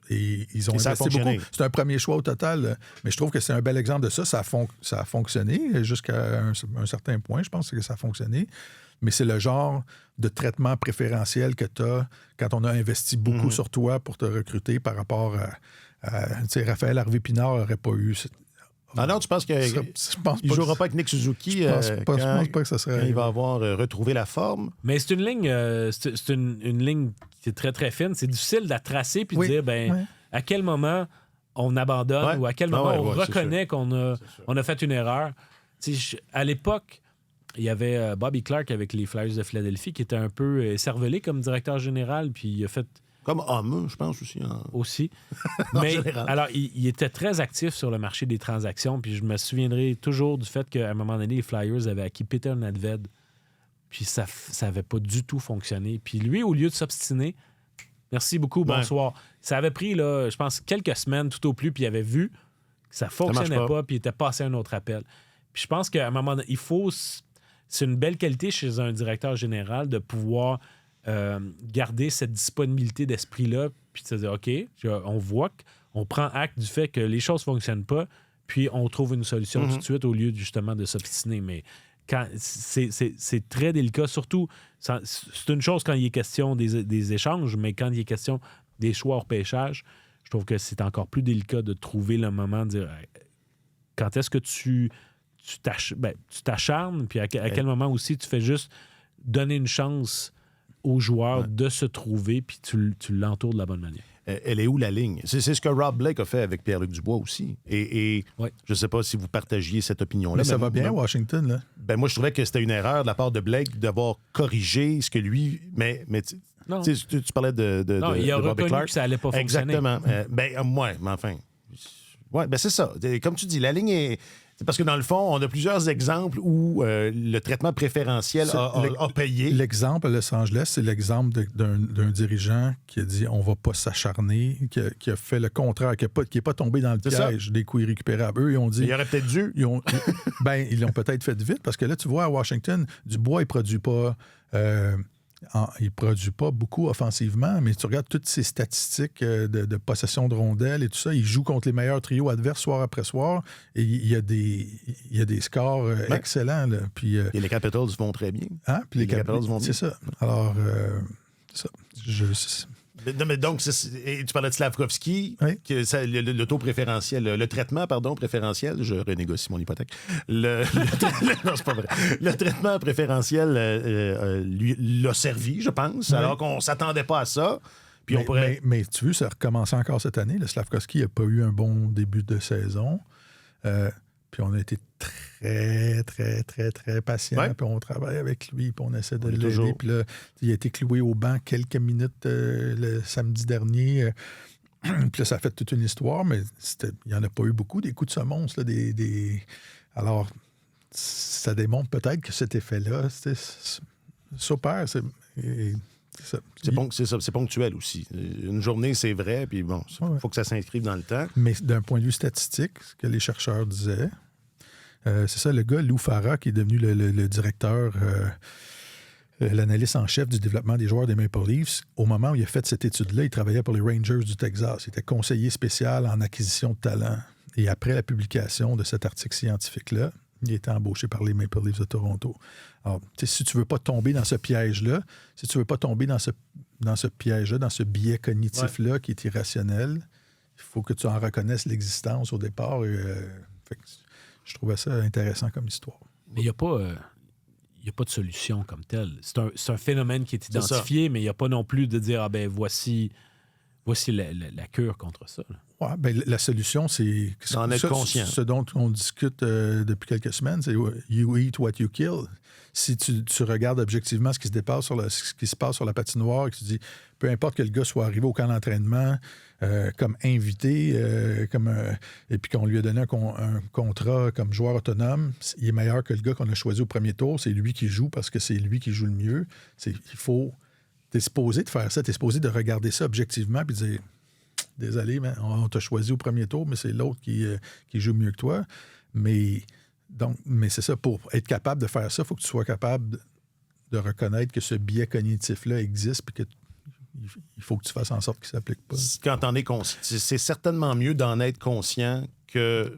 et ils ont investi beaucoup. C'est un premier choix au total, mais je trouve que c'est un bel exemple de ça. Ça a fonctionné jusqu'à un certain point. Je pense que ça a fonctionné. Mais c'est le genre de traitement préférentiel que tu as quand on a investi beaucoup sur toi pour te recruter par rapport à Raphaël Harvey-Pinard n'aurait pas eu... Ah non, tu penses qu'il ne jouera pas avec Nick Suzuki je pense pas que ça serait... quand il va avoir retrouvé la forme? Mais c'est une ligne, une ligne qui est très, très fine. C'est difficile de la tracer puis de dire, à quel moment on abandonne ou à quel moment on reconnaît qu'on a fait une erreur. à l'époque, il y avait Bobby Clark avec les Flyers de Philadelphie qui était un peu cervelé comme directeur général, puis il a fait... Comme homme, je pense aussi. Aussi. En Mais général. alors, il était très actif sur le marché des transactions, puis je me souviendrai toujours du fait qu'à un moment donné, les Flyers avaient acquis Peter Nedved, puis ça n'avait pas du tout fonctionné. Puis lui, au lieu de s'obstiner, merci beaucoup, bonsoir. Ça avait pris, là, je pense, quelques semaines tout au plus, puis il avait vu que ça ne fonctionnait marche pas, puis il était passé à un autre appel. Puis je pense qu'à un moment donné, c'est une belle qualité chez un directeur général de pouvoir garder cette disponibilité d'esprit-là, puis de se dire, OK, on voit qu'on prend acte du fait que les choses ne fonctionnent pas, puis on trouve une solution tout de suite au lieu justement de s'obstiner. Mais quand c'est très délicat, surtout, c'est une chose quand il est question des échanges, mais quand il est question des choix hors pêchage, je trouve que c'est encore plus délicat de trouver le moment de dire quand est-ce que tu t'acharnes, puis à quel moment aussi tu fais juste donner une chance aux joueurs de se trouver, puis tu l'entoures de la bonne manière. Elle est où la ligne? C'est ce que Rob Blake a fait avec Pierre-Luc Dubois aussi. Et je ne sais pas si vous partagiez cette opinion-là. Mais ça va bien, Washington, là. Ben moi, je trouvais que c'était une erreur de la part de Blake d'avoir corrigé ce que lui... Mais tu parlais de non, il a Bobby reconnu Clark. que ça allait pas fonctionner. Exactement. Mais enfin... Ouais, ben c'est ça. Comme tu dis, la ligne est... C'est parce que dans le fond, on a plusieurs exemples où le traitement préférentiel a payé. L'exemple à Los Angeles, c'est l'exemple d'un dirigeant qui a dit on va pas s'acharner, qui a fait le contraire, qui n'est pas tombé dans le piège des coups irrécupérables. Eux, ils ont dit... Il aurait peut-être dû. Ils l'ont peut-être fait vite parce que là, tu vois, à Washington, Dubois, il produit pas... il ne produit pas beaucoup offensivement, mais tu regardes toutes ces statistiques de possession de rondelles et tout ça. Il joue contre les meilleurs trios adverses soir après soir et il y a des scores excellents. Là. Puis, et les Capitals vont très bien. Hein? Puis les Capitals vont bien. C'est ça. Alors, c'est ça. Non, mais donc, et tu parlais de Slavkovski, oui. Le taux préférentiel, le traitement, préférentiel, je renégocie mon hypothèque. Non, c'est pas vrai. Le traitement préférentiel lui l'a servi, je pense, oui. alors qu'on ne s'attendait pas à ça. Puis mais tu vois, ça a recommencé encore cette année. Le Slavkovski n'a pas eu un bon début de saison. Puis on a été très, très, très, très patients. Ouais. Puis on travaille avec lui, puis on essaie de On est l'aider. toujours. Puis là, il a été cloué au banc quelques minutes le samedi dernier. Puis là, ça a fait toute une histoire, mais il n'y en a pas eu beaucoup, des coups de semonce. Là, Alors, ça démontre peut-être que cet effet-là, c'est super. C'est ponctuel aussi. Une journée, c'est vrai, puis bon, il faut que ça s'inscrive dans le temps. Mais d'un point de vue statistique, ce que les chercheurs disaient, c'est ça, le gars, Lou Farah, qui est devenu le directeur, l'analyste en chef du développement des joueurs des Maple Leafs, au moment où il a fait cette étude-là, il travaillait pour les Rangers du Texas. Il était conseiller spécial en acquisition de talent. Et après la publication de cet article scientifique-là, il a été embauché par les Maple Leafs de Toronto. Alors, si tu ne veux pas tomber dans ce piège-là, si tu ne veux pas tomber dans ce piège-là, dans ce biais cognitif-là qui est irrationnel, il faut que tu en reconnaisses l'existence au départ. Je trouvais ça intéressant comme histoire. Mais il n'y a pas de solution comme telle. C'est un phénomène qui est identifié, mais il n'y a pas non plus de dire voici la cure contre ça. Ouais, ben, la solution, c'est en être conscient. Ce dont on discute depuis quelques semaines, c'est « you eat what you kill ». Si tu regardes objectivement ce qui se passe sur la patinoire et que tu dis, peu importe que le gars soit arrivé au camp d'entraînement comme invité, et puis qu'on lui a donné un contrat comme joueur autonome, il est meilleur que le gars qu'on a choisi au premier tour. C'est lui qui joue parce que c'est lui qui joue le mieux. T'es supposé de faire ça, t'es supposé de regarder ça objectivement puis de dire « Désolé, mais on t'a choisi au premier tour, mais c'est l'autre qui joue mieux que toi. » Mais c'est ça, pour être capable de faire ça, il faut que tu sois capable de reconnaître que ce biais cognitif-là existe puis qu'il faut que tu fasses en sorte qu'il ne s'applique pas. Quand t'en es conscient, c'est certainement mieux d'en être conscient que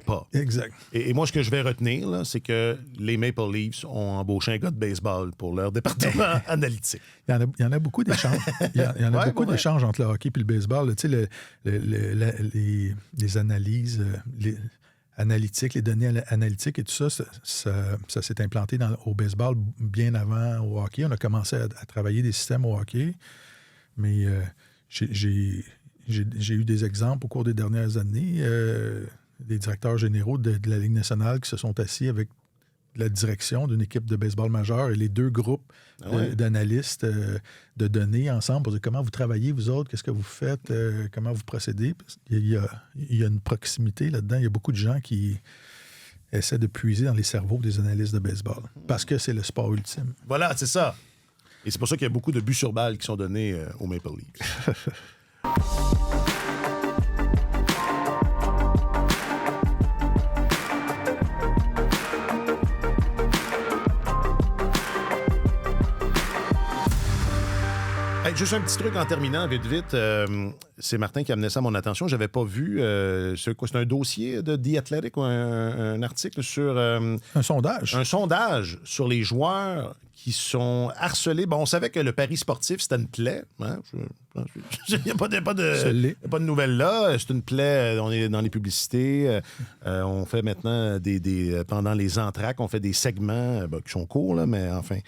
pas. Exact. Et moi, ce que je vais retenir, là, c'est que les Maple Leafs ont embauché un gars de baseball pour leur département analytique. Il y en a beaucoup d'échanges. Il y en a beaucoup d'échanges entre le hockey et le baseball. Tu sais, les analyses analytiques, les données analytiques et tout ça, ça s'est implanté au baseball bien avant au hockey. On a commencé à travailler des systèmes au hockey, mais j'ai eu des exemples au cours des dernières années, des directeurs généraux de la Ligue nationale qui se sont assis avec la direction d'une équipe de baseball majeur et les deux groupes d'analystes de données ensemble pour dire comment vous travaillez, vous autres, qu'est-ce que vous faites, comment vous procédez. Il y a une proximité là-dedans. Il y a beaucoup de gens qui essaient de puiser dans les cerveaux des analystes de baseball parce que c'est le sport ultime. Voilà, c'est ça. Et c'est pour ça qu'il y a beaucoup de buts sur balle qui sont donnés aux Maple Leafs. Hey, juste un petit truc en terminant, vite. C'est Martin qui a amené ça à mon attention. Je n'avais pas vu. C'est un dossier de The Athletic ou un article sur. Un sondage. Un sondage sur les joueurs qui sont harcelés. Bon, on savait que le pari sportif, c'était une plaie. Hein? Il n'y a pas de nouvelles là. C'est une plaie. On est dans les publicités. On fait maintenant pendant les entr'actes, on fait des segments qui sont courts, là, mais enfin,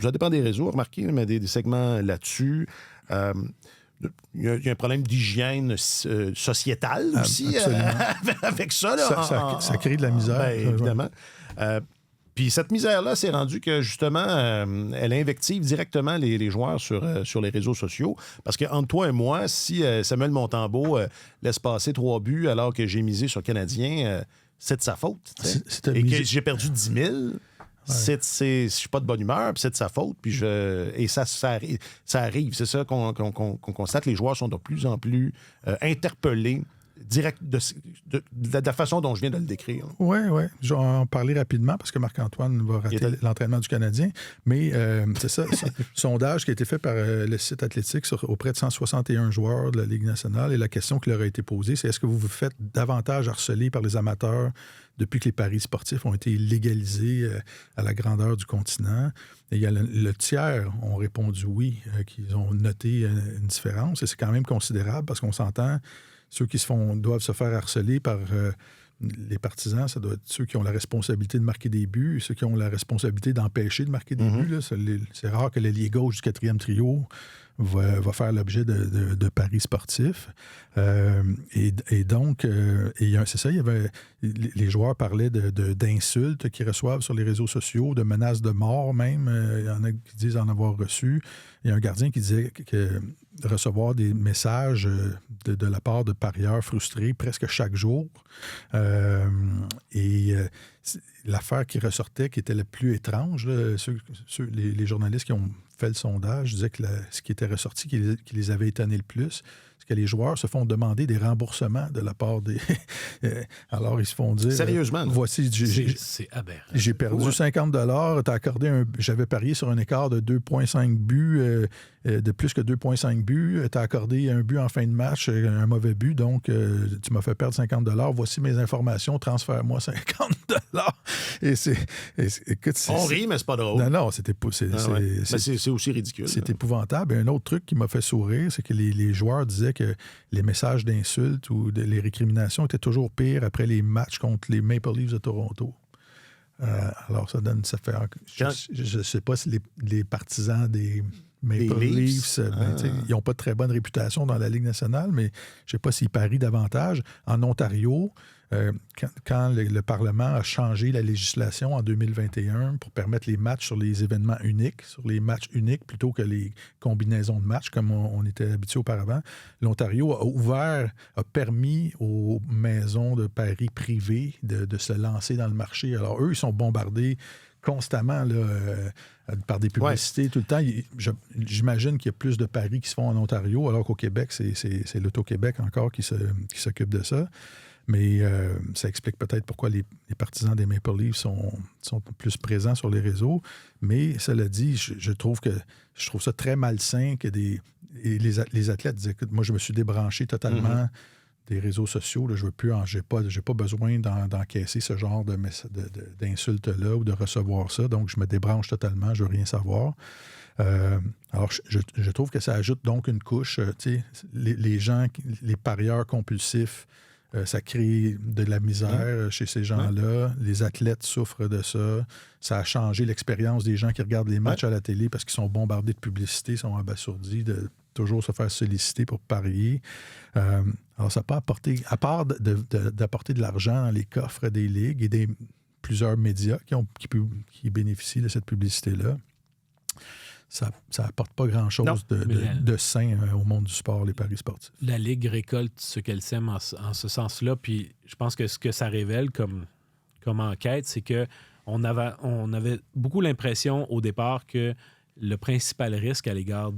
ça dépend des réseaux, remarquez, mais des segments là-dessus. Il y a un problème d'hygiène sociétale aussi avec ça. Là, ça crée de la misère. Évidemment. Puis cette misère-là s'est rendue que, justement, elle invective directement les joueurs sur les réseaux sociaux. Parce que entre toi et moi, si Samuel Montembeault laisse passer 3 buts alors que j'ai misé sur le Canadien, c'est de sa faute. Et que j'ai perdu 10 000... Ouais. Je suis pas de bonne humeur, puis c'est de sa faute, puis ça arrive. C'est ça qu'on constate. Les joueurs sont de plus en plus interpellés direct de la façon dont je viens de le décrire. Oui. Je vais en parler rapidement parce que Marc-Antoine va rater l'entraînement du Canadien. Mais c'est ça, sondage qui a été fait par le site Athlétique auprès de 161 joueurs de la Ligue nationale. Et la question qui leur a été posée, c'est est-ce que vous vous faites davantage harceler par les amateurs depuis que les paris sportifs ont été légalisés à la grandeur du continent? Et il y a le tiers ont répondu oui, qu'ils ont noté une différence. Et c'est quand même considérable parce qu'on s'entend, ceux qui doivent se faire harceler par les partisans, ça doit être ceux qui ont la responsabilité de marquer des buts, ceux qui ont la responsabilité d'empêcher de marquer des buts. Là. C'est rare que l'ailier gauche du 4e trio va faire l'objet de paris sportifs. Et donc, c'est ça, il y avait, les joueurs parlaient d'insultes qu'ils reçoivent sur les réseaux sociaux, de menaces de mort même. Il y en a qui disent en avoir reçu. Il y a un gardien qui disait que recevoir des messages de la part de parieurs frustrés presque chaque jour. L'affaire qui ressortait, qui était la plus étrange, là, les journalistes qui ont fait le sondage disaient que ce qui était ressorti, qui les avait étonnés le plus, c'est que les joueurs se font demander des remboursements de la part des... Alors, ils se font dire... Sérieusement? Voici, c'est aberrant. J'ai perdu $50. T'as accordé j'avais parié sur un écart de 2,5 buts, de plus que 2,5 buts. T'as accordé un but en fin de match, un mauvais but, donc tu m'as fait perdre $50. Voici mes informations, transfère-moi $50. Écoute, on rit, mais c'est pas drôle. Non, c'est aussi ridicule. C'est épouvantable. Et un autre truc qui m'a fait sourire, c'est que les joueurs disaient que les messages d'insultes ou les récriminations étaient toujours pires après les matchs contre les Maple Leafs de Toronto. Alors, ça fait... Je ne sais pas si les partisans des Maple Leafs, ils n'ont pas de très bonne réputation dans la Ligue nationale, mais je ne sais pas s'ils parient davantage. En Ontario, quand le Parlement a changé la législation en 2021 pour permettre les matchs sur les événements uniques, sur les matchs uniques plutôt que les combinaisons de matchs comme on était habitué auparavant, l'Ontario a permis aux maisons de paris privées de se lancer dans le marché. Alors, eux, ils sont bombardés constamment là, par des publicités tout le temps. J'imagine qu'il y a plus de paris qui se font en Ontario, alors qu'au Québec, c'est l'Auto-Québec encore qui s'occupe de ça. Mais ça explique peut-être pourquoi les partisans des Maple Leafs sont plus présents sur les réseaux. Mais cela dit, je trouve ça très malsain que les athlètes disent, écoute, moi, je me suis débranché totalement des réseaux sociaux. Là, j'ai pas besoin d'encaisser ce genre d'insultes-là ou de recevoir ça. Donc, je me débranche totalement. Je veux rien savoir. Alors, je trouve que ça ajoute donc une couche. Les gens, les parieurs compulsifs, ça crée de la misère chez ces gens-là. Les athlètes souffrent de ça. Ça a changé l'expérience des gens qui regardent les matchs à la télé parce qu'ils sont bombardés de publicité, sont abasourdis toujours se faire solliciter pour parier. Alors, ça n'a pas apporté, à part d'apporter de l'argent dans les coffres des ligues et plusieurs médias qui bénéficient de cette publicité-là, ça n'apporte pas grand-chose de sain au monde du sport, les paris sportifs. La Ligue récolte ce qu'elle sème en ce sens-là. Puis je pense que ce que ça révèle comme enquête, c'est que on avait beaucoup l'impression au départ que le principal risque à l'égard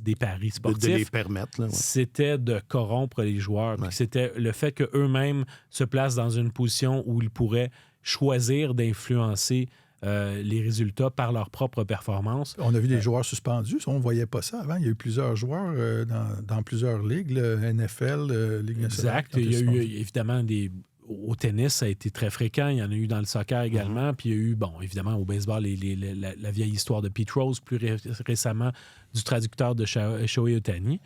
des paris sportifs, de les permettre, là, c'était de corrompre les joueurs. Puis c'était le fait qu'eux-mêmes se placent dans une position où ils pourraient choisir d'influencer les résultats par leur propre performance. On a vu des joueurs suspendus. On ne voyait pas ça avant. Il y a eu plusieurs joueurs dans plusieurs ligues, le NFL, Ligue nationale. Exact. Il y a eu évidemment au tennis, ça a été très fréquent. Il y en a eu dans le soccer également. Puis il y a eu, évidemment, au baseball, la vieille histoire de Pete Rose, plus récemment, du traducteur de Shohei Ohtani.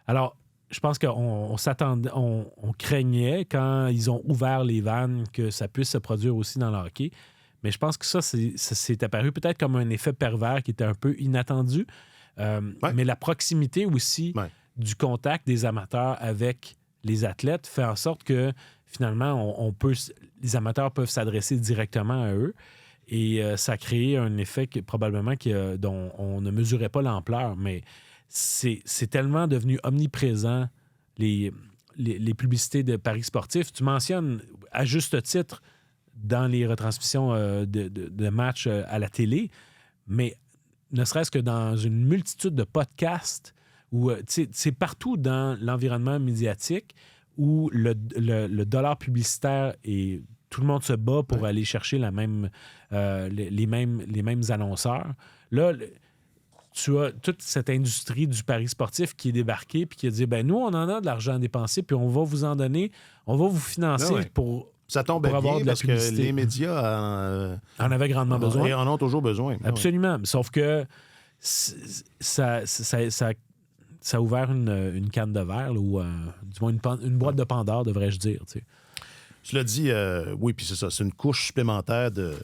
Alors, je pense qu'on s'attendait, on craignait, quand ils ont ouvert les vannes, que ça puisse se produire aussi dans le hockey. Mais je pense que ça s'est apparu peut-être comme un effet pervers qui était un peu inattendu. Mais la proximité aussi du contact des amateurs avec les athlètes fait en sorte que finalement, les amateurs peuvent s'adresser directement à eux. Et ça a créé un effet probablement dont on ne mesurait pas l'ampleur. Mais c'est tellement devenu omniprésent, les publicités de paris sportifs. Tu mentionnes, à juste titre, dans les retransmissions de matchs à la télé, mais ne serait-ce que dans une multitude de podcasts où c'est partout dans l'environnement médiatique où le dollar publicitaire et tout le monde se bat pour aller chercher les mêmes annonceurs. Là, tu as toute cette industrie du pari sportif qui est débarquée puis qui a dit, nous, on en a de l'argent à dépenser puis on va vous en donner, on va vous financer pour... Ça tombe bien parce que les médias en avaient grandement besoin. Et en ont toujours besoin. Absolument. Sauf que ça a ouvert une canne de verre, là, ou du moins une boîte de Pandore, devrais-je dire. Tu sais. Tu l'as dit, oui, puis c'est ça. C'est une couche supplémentaire de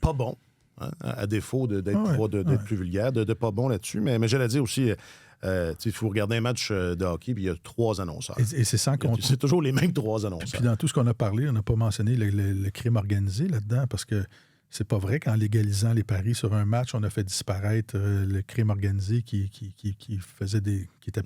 pas bon, hein, à défaut d'être plus vulgaire, de pas bon là-dessus. Mais j'allais dire aussi... il faut regarder un match de hockey, puis il y a 3 annonceurs. Et c'est sans compter. C'est toujours les mêmes 3 annonceurs. Puis dans tout ce qu'on a parlé, on n'a pas mentionné le crime organisé là-dedans, parce que c'est pas vrai qu'en légalisant les paris sur un match, on a fait disparaître le crime organisé qui faisait qui était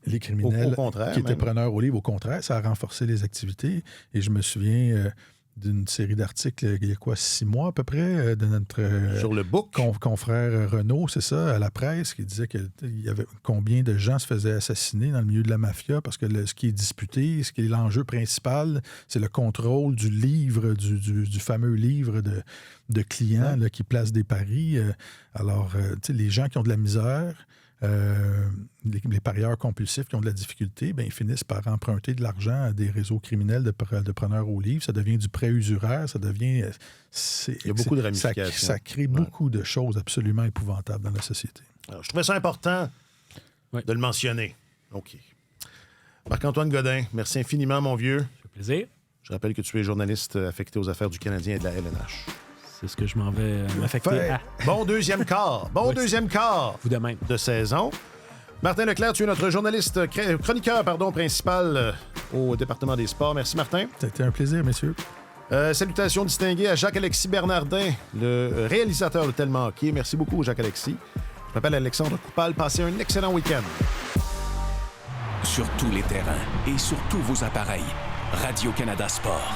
les criminels au contraire, qui étaient preneurs au livre. Au contraire, ça a renforcé les activités. Et je me souviens... d'une série d'articles, il y a 6 mois à peu près, de notre sur le book. Confrère Renaud, c'est ça, à la presse, qui disait qu'il y avait combien de gens se faisaient assassiner dans le milieu de la mafia, parce que ce qui est disputé, ce qui est l'enjeu principal, c'est le contrôle du livre, du fameux livre de clients là, qui placent des paris. Alors, les gens qui ont de la misère, les parieurs compulsifs qui ont de la difficulté, ils finissent par emprunter de l'argent à des réseaux criminels de preneurs au livre. Ça devient du prêt usuraire, ça devient... Il y a beaucoup de ramifications. Ça crée beaucoup de choses absolument épouvantables dans la société. Alors, je trouvais ça important de le mentionner. OK. Marc-Antoine Godin, merci infiniment, mon vieux. Ça fait plaisir. Je rappelle que tu es journaliste affecté aux affaires du Canadien et de la LNH. C'est ce que je m'en vais m'affecter à. Bon deuxième quart. Deuxième quart vous de même. De saison. Martin Leclerc, tu es notre journaliste, chroniqueur principal au département des sports. Merci, Martin. Ça a été un plaisir, messieurs. Salutations distinguées à Jacques-Alexis Bernardin, le réalisateur de Tellement Hockey. Merci beaucoup, Jacques-Alexis. Je m'appelle Alexandre Coupal. Passez un excellent week-end. Sur tous les terrains et sur tous vos appareils, Radio-Canada Sport.